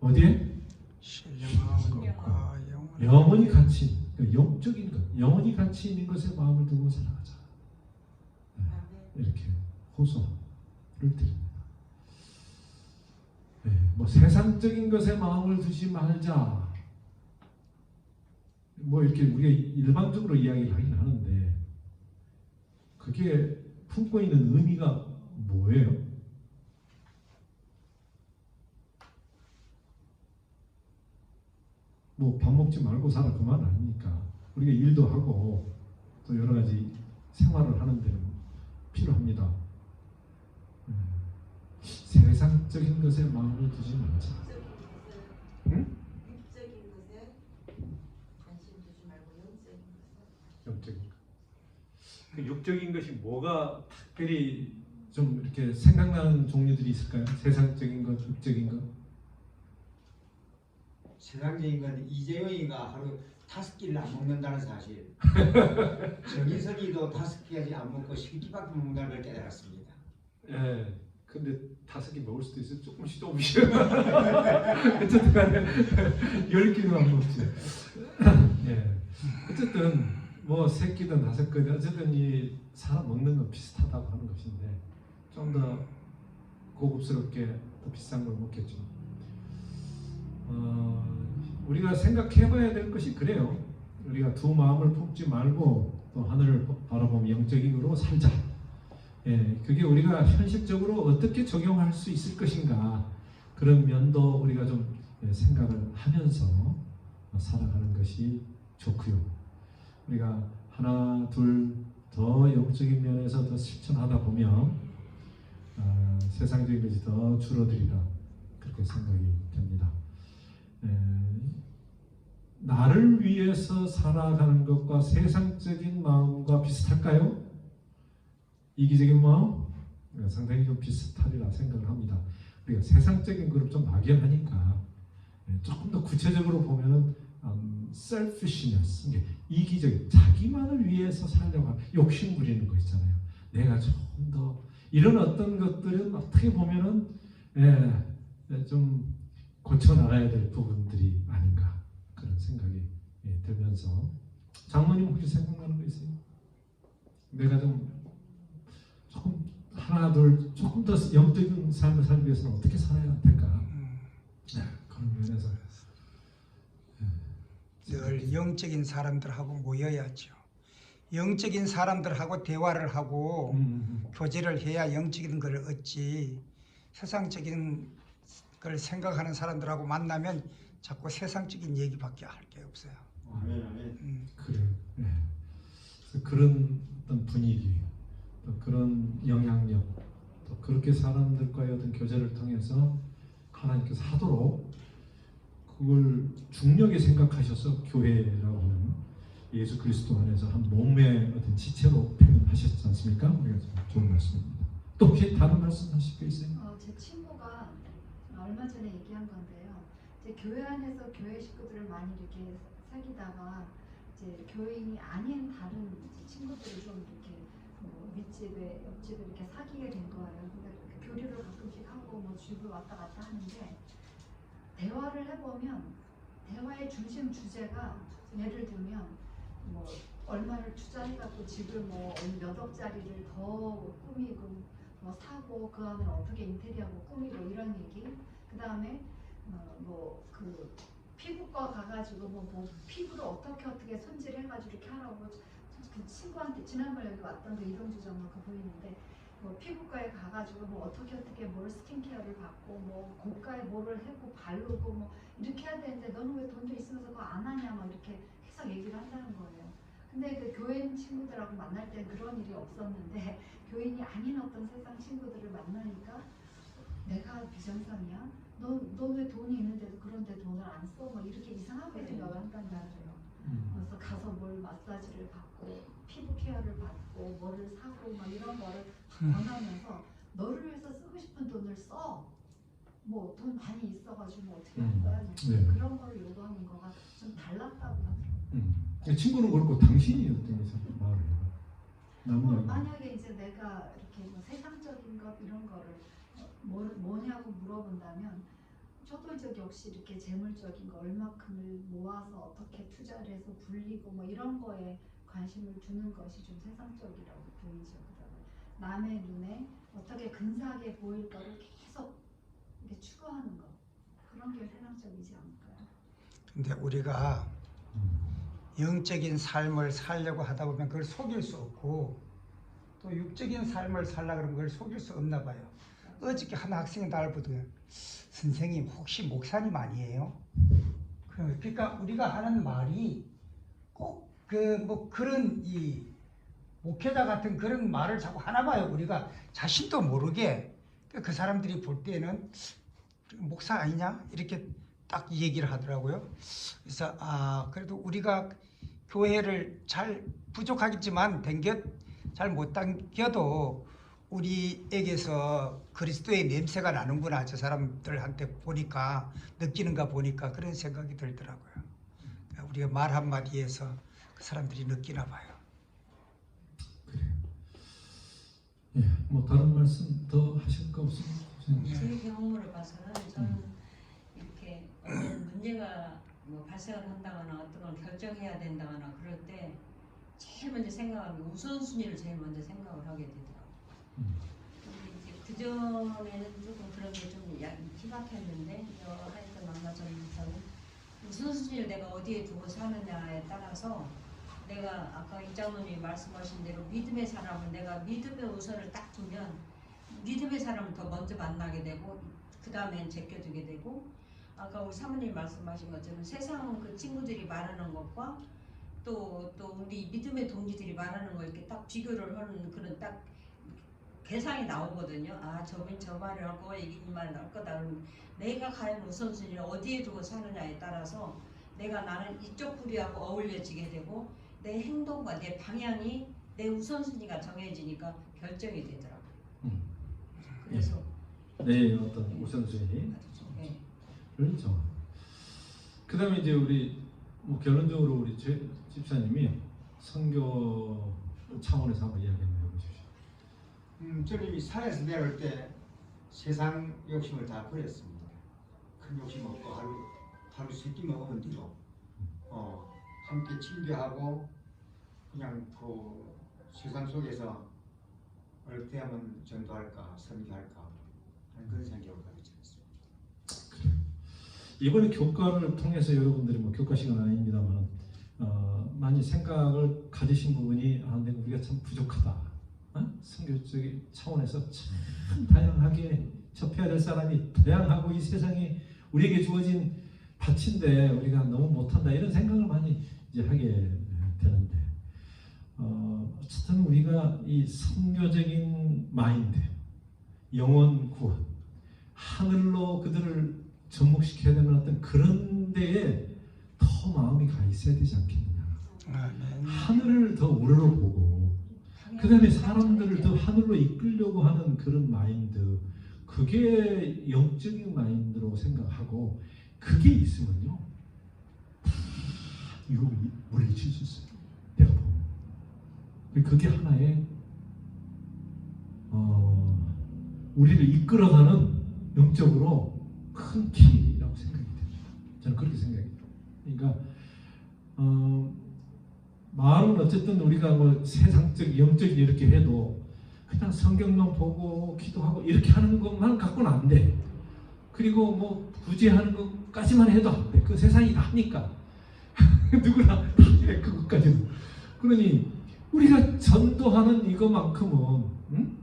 어디에? 신령한 것과 영원히 가치 있는, 그러니까 영적인 것, 영원히 가치 있는 것에 마음을 두고 살아가자. 이렇게 호소를 드립니다. 네, 뭐 세상적인 것에 마음을 두지 말자. 뭐 이렇게 우리가 일반적으로 이야기를 하긴 하는데 그게 품고 있는 의미가 뭐예요? 뭐 밥 먹지 말고 살아 그 말 아닙니까? 우리가 일도 하고 또 여러 가지 생활을 하는 데는 필요합니다. 세상적인 것에 마음을 두지 말자. 응? 육적인 것에 관심 두지 말고 영적인 것에. 영적인 것. 그 육적인 것이 뭐가 특별히 좀 이렇게 생각나는 종류들이 있을까요? 세상적인 것, 육적인 것. 세상적인 건 이재용이가 하루 5끼를 안 먹는다는 사실. 정인선이도 5끼까지 안 먹고 10끼밖에 못 먹는다는 걸 깨달았습니다. 예. 근데 5개 먹을 수도 있어요. 조금씩. 어쨌든 간에 10끼는 안 먹지. 예. 어쨌든 뭐 3끼든 5끼든 어쨌든 이 사람 먹는 건 비슷하다고 하는 것인데 좀 더 고급스럽게 더 비싼 걸 먹겠죠. 우리가 생각해봐야 될 것이 그래요. 우리가 두 마음을 품지 말고 또 하늘을 바라보며 영적인으로 살자. 예, 그게 우리가 현실적으로 어떻게 적용할 수 있을 것인가 그런 면도 우리가 좀 생각을 하면서 살아가는 것이 좋고요. 우리가 하나 둘 더 영적인 면에서 더 실천하다 보면 세상적인 것이 더 줄어들리라 그렇게 생각이 됩니다. 나를 위해서 살아가는 것과 세상적인 마음과 비슷할까요? 이기적인 마음? 상당히 좀 비슷하리라 생각을 합니다. 우리가 세상적인 걸 좀 막연하니까 조금 더 구체적으로 보면은 selfishness, 이기적인 자기만을 위해서 살려고 하는 욕심 부리는 거 있잖아요. 내가 좀 더 이런 어떤 것들은 어떻게 보면은 좀 고쳐 나가야 될 부분들이 아닌가 그런 생각이 들면서 장모님 혹시 생각나는 거 있어요? 내가 좀 조금 하나 둘 조금 더 영적인 삶을 살기 위해서는 어떻게 살아야 될까? 그런 면에서 늘 영적인 사람들하고 모여야죠. 영적인 사람들하고 대화를 하고 교제를 해야 영적인 걸 얻지. 세상적인 걸 생각하는 사람들하고 만나면 자꾸 세상적인 얘기밖에 할 게 없어요. 아멘. 그래요. 그래서 그런 어떤 분위기, 또 그런 영향력, 또 그렇게 사람들과의 어떤 교제를 통해서 하나님께서 하도록 그걸 중요하게 생각하셔서 교회라고 하는 예수 그리스도 안에서 한 몸의 어떤 지체로 표현하셨지 않습니까? 우리가 좋은 말씀입니다. 또 혹시 다른 말씀하실 게 있어요? 제 친구가 얼마 전에 얘기한 건데요. 이제 교회 안에서 교회 식구들을 많이 이렇게 사귀다가 이제 교인이 아닌 다른 이제 친구들을 좀 이렇게 뭐 윗집에 옆집에 이렇게 사귀게 된 거예요. 근데 교류를 가끔씩 하고 뭐 집을 왔다 갔다 하는데 대화를 해보면 대화의 중심 주제가 예를 들면 뭐 얼마를 투자해갖고 집을 뭐 몇 억짜리를 더 꾸미고 뭐 사고 그 안을 어떻게 인테리어하고 꾸미고 이런 얘기. 그 다음에 뭐 그 피부과 가가지고 뭐 피부를 어떻게 손질해가지고 이렇게 하라고 그 친구한테 지난번에 여기 왔던데 이동주 장로 그 보이는데 뭐 피부과에 가가지고 뭐 어떻게 뭘 스킨케어를 받고 뭐 고가에 뭐를 해고 바르고 뭐 이렇게 해야 되는데 너는 왜 돈도 있으면서 그거 안 하냐 막 이렇게 해서 얘기를 한다는 거예요. 근데 그 교인 친구들하고 만날 땐 그런 일이 없었는데 교인이 아닌 어떤 세상 친구들을 만나니까 내가 비정상이야? 너 왜 돈이 있는데도 그런데 돈을 안 써? 뭐 이렇게 이상하게 생각을 한단 말이에요. 그래서 가서 뭘 마사지를 받고 피부 케어를 받고 뭐를 사고 막 이런 거를 권하면서 너를 위해서 쓰고 싶은 돈을 써. 뭐 돈 많이 있어가지고 뭐 어떻게 할 거야? 네. 그런 거를 요구하는 거가 좀 달랐다고 하더라고요. 친구는 그렇고 당신이 어떤 말을 해요? 뭐 만약에 이제 내가 이렇게 뭐 세상적인 것 이런 거를 뭐냐고 물어본다면 저도 이제 역시 이렇게 재물적인 거 얼마큼을 모아서 어떻게 투자를 해서 굴리고 뭐 이런 거에 관심을 두는 것이 좀 세상적이라고 보이죠. 그다음에 남의 눈에 어떻게 근사하게 보일 거를 계속 이렇게 추구하는 거 그런 게 세상적이지 않을까요? 근데 우리가 영적인 삶을 살려고 하다 보면 그걸 속일 수 없고 또 육적인 삶을 살라 그러면 그걸 속일 수 없나 봐요. 어저께 한 학생이 나를 보더니 선생님 혹시 목사님 아니에요? 그러니까 우리가 하는 말이 꼭 그 뭐 그런 이 목회자 같은 그런 말을 자꾸 하나 봐요. 우리가 자신도 모르게 그 사람들이 볼 때는 목사 아니냐 이렇게 딱 이 얘기를 하더라고요. 그래서 그래도 우리가 교회를 잘 부족하겠지만 잘 못 당겨도 우리에게서 그리스도의 냄새가 나는구나 저 사람들한테 보니까 느끼는가 보니까 그런 생각이 들더라고요. 그러니까 우리가 말 한마디에서 그 사람들이 느끼나 봐요. 그래요. 예, 뭐 다른 말씀 더 하실 거 없습니까? 제 경험으로 봐서는 저는 이렇게 어떤 문제가 뭐 발생을 한다거나 어떤 걸 결정해야 된다거나 그럴 때 제일 먼저 생각하는 게 우선순위를 제일 먼저 생각을 하게 되더라고요. 근데 이제 그 전에는 조금 그런 게 좀 희박했는데 하여튼 아마 저는 우선순위를 내가 어디에 두고 사느냐에 따라서 내가 아까 이장로님이 말씀하신 대로 믿음의 사람은 내가 믿음의 우선을 딱 두면 믿음의 사람을 더 먼저 만나게 되고 그 다음엔 제껴두게 되고 아까 우리 사모님 말씀하신 것처럼 세상 그 친구들이 말하는 것과 또 우리 믿음의 동지들이 말하는 거 이렇게 딱 비교를 하는 그런 딱 계산이 나오거든요. 저분 저 말을 할 거고 이 말을 할 거다. 그러면 내가 과연 우선순위를 어디에 두고 사느냐에 따라서 나는 이쪽 부류하고 어울려지게 되고 내 행동과 내 방향이 내 우선순위가 정해지니까 결정이 되더라고요. 그래서 네, 어떤 우선순위 네. 그렇죠. 그다음에 이제 우리 뭐 결론적으로 우리 집사님이 선교 차원에서 한번 이야기 한번 해보십시오. 저는 산에서 내려올 때 세상 욕심을 다 버렸습니다. 큰 욕심 없고 하루 세끼 먹으면 되고 함께 친교하고 그냥 그 세상 속에서 어떻게 하면 전도할까 선교할까 하는 그런 생각을 가지고 있습니다. 이번에 교과를 통해서 여러분들이 뭐 교과 시간 아닙니다만 많이 생각을 가지신 부분이 내가 우리가 참 부족하다. 선교적인 차원에서 참 다양하게 접해야 될 사람이 다양하고 이 세상에 우리에게 주어진 밭인데 우리가 너무 못한다 이런 생각을 많이 이제 하게 되는데 어쨌든 우리가 이 선교적인 마인드, 영혼 구원, 하늘로 그들을 접목시켜야 되는 어떤 그런 데에 더 마음이 가 있어야 되지 않겠느냐. 하늘을 더 우러러보고 그 다음에 사람들을 더 하늘로 이끌려고 하는 그런 마인드, 그게 영적인 마인드로 생각하고 그게 있으면요 다 이거 물리칠 수 있어요. 내가 보면 그게 하나의 우리를 이끌어가는 영적으로 큰 키라고 생각이 됩니다. 저는 그렇게 생각해요. 그러니까 마음은 어쨌든 우리가 뭐 세상적, 영적인 이렇게 해도 그냥 성경만 보고 기도하고 이렇게 하는 것만 갖고는 안 돼. 그리고 뭐 굳이 하는 것까지만 해도 안 돼. 그 세상이 하니까 누구나 다 해, 그것까지는. 그러니 우리가 전도하는 이것만큼은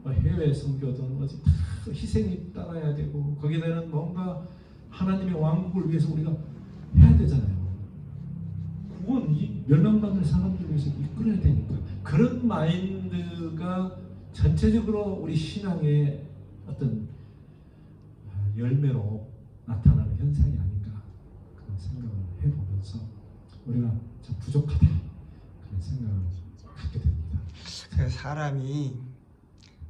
해외 선교든 어디 다 희생이 따라야 되고 거기에는 뭔가 하나님의 왕국을 위해서 우리가 해야 되잖아요. 구원, 이 멸망받는 사람들을 위해서 이끌어야 되니까 그런 마인드가 전체적으로 우리 신앙의 어떤 열매로 나타나는 현상이 아닌가 그런 생각을 해보면서 우리가 참 부족하다 그런 생각을 갖게 됩니다. 그 사람이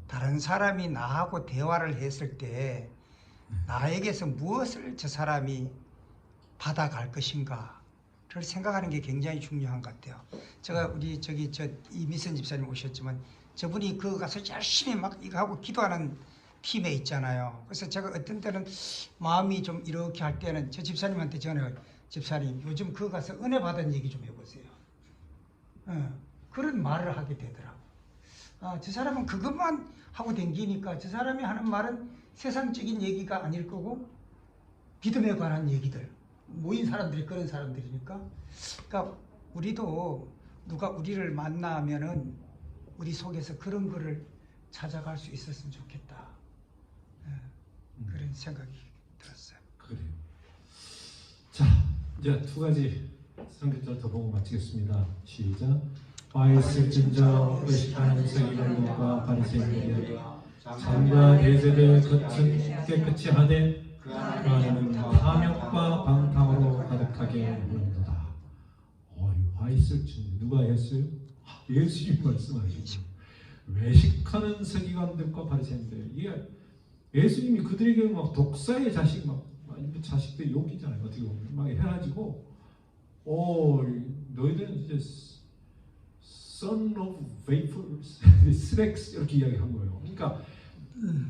다른 사람이 나하고 대화를 했을 때 나에게서 무엇을 저 사람이 받아갈 것인가를 생각하는 게 굉장히 중요한 것 같아요. 제가 우리 이미선 집사님 오셨지만 저분이 그 가서 열심히 막 이거 하고 기도하는 팀에 있잖아요. 그래서 제가 어떤 때는 마음이 좀 이렇게 할 때는 저 집사님한테 전화해요. 집사님 요즘 그 가서 은혜 받은 얘기 좀 해보세요. 그런 말을 하게 되더라고. 저 사람은 그것만 하고 댕기니까 저 사람이 하는 말은 세상적인 얘기가 아닐 거고 믿음에 관한 얘기들. 모인 사람들이 그런 사람들이니까. 그러니까 우리도 누가 우리를 만나면은 우리 속에서 그런 거를 찾아갈 수 있었으면 좋겠다. 그런 생각이 들었어요. 그래요. 자, 이제 두 가지 성경절 더 보고 마치겠습니다. 시작. 화 있을진저 의식하는 서기관들과 바리새인들이 장과 대제들 겉은 깨끗이 하되 그 안에는 탐욕과 방탕으로 가득하게 하는도다. 화 있을진저 누가 했어요? 예수님 말씀하시죠. 외식하는 서기관들과 바리새인들. 이게 예수님이 그들에게 막 독사의 자식 자식들 욕이잖아요. 어떻게 보면 막 해가지고 너희들은 이제 son of vapors, 스렉스 이렇게 이야기한 거예요. 그러니까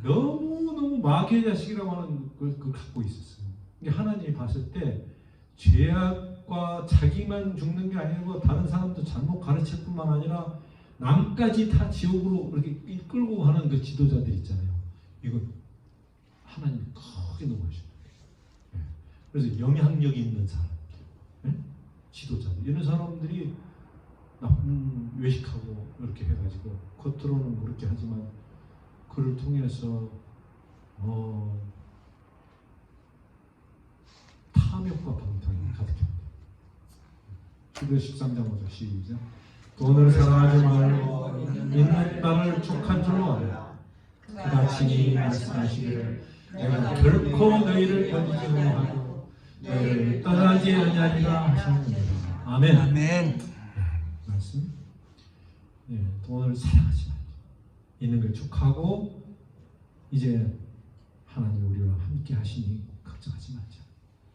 너무 마귀의 자식이라고 하는 걸 갖고 있었어요. 하나님이 봤을 때 죄악과 자기만 죽는 게 아니고 다른 사람도 잘못 가르칠 뿐만 아니라 남까지 다 지옥으로 이렇게 이끌고 가는 그 지도자들 있잖아요. 이거 하나님이 크게 넘어가셔요. 그래서 영향력 있는 사람들, 지도자들 이런 사람들이 나쁜 외식하고 이렇게 해가지고 겉으로는 그렇게 하지만 그를 통해서 탐욕과 방탕이 가득합니다. 주도 13장 5절 시작. 돈을 사랑하지 말고 있는 바를 족한 줄로 알라. 그가 친히 말씀하시기를 내가 결코 너희를 버리지 아니하고 너희를 떠나지 아니하리라 하셨느니라. 아멘. 아멘. 말씀. 돈을 사랑하지 말고 있는 걸 족하고 이제 하나님 우리와 함께 하시니 걱정하지 말자.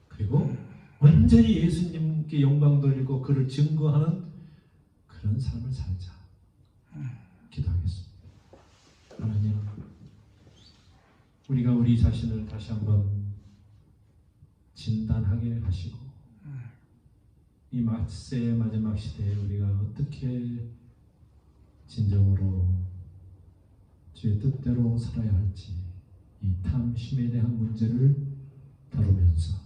그리고 온전히 예수님께 영광 돌리고 그를 증거하는 그런 삶을 살자. 기도하겠습니다. 하나님, 우리가 우리 자신을 다시 한번 진단하게 하시고 이 막세의 마지막 시대에 우리가 어떻게 진정으로 주의 뜻대로 살아야 할지 이 탐심에 대한 문제를 다루면서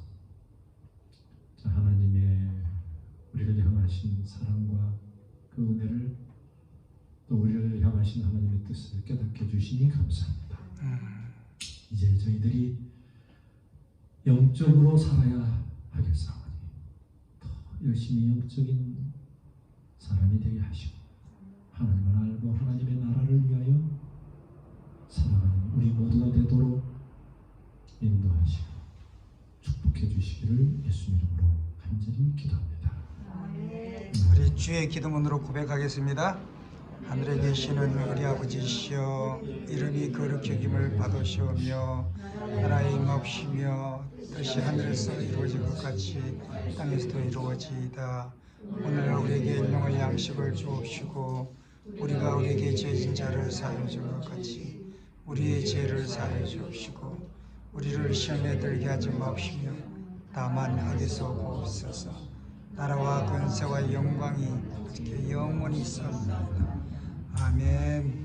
하나님의 우리를 향하신 사랑과 그 은혜를 또 우리를 향하신 하나님의 뜻을 깨닫게 해주시니 감사합니다. 이제 저희들이 영적으로 살아야 하겠사오니 더 열심히 영적인 사람이 되게 하시고 하나님을 알고 하나님의 나라를 위하여 살아가는 우리 모두가 되도록 인도하시고 축복해 주시기를 예수 이름으로 간절히 기도합니다. 우리 주의 기도문으로 고백하겠습니다. 하늘에 계시는 우리 아버지시여, 이름이 거룩히 여김을 받으시오며 나라의 임하옵시며 뜻이 하늘에서 이루어진 것 같이 땅에서도 이루어지이다. 오늘 우리에게 일용할 양식을 주옵시고 우리가 우리에게 죄진 자를 사하여 준 것 같이 우리의 죄를 사하여 주옵시고 우리를 시험에 들게 하지 마옵시며 다만 악에서 구하옵소서. 나라와 권세와 영광이 어떻게 영원히 있사옵나이다. 아멘.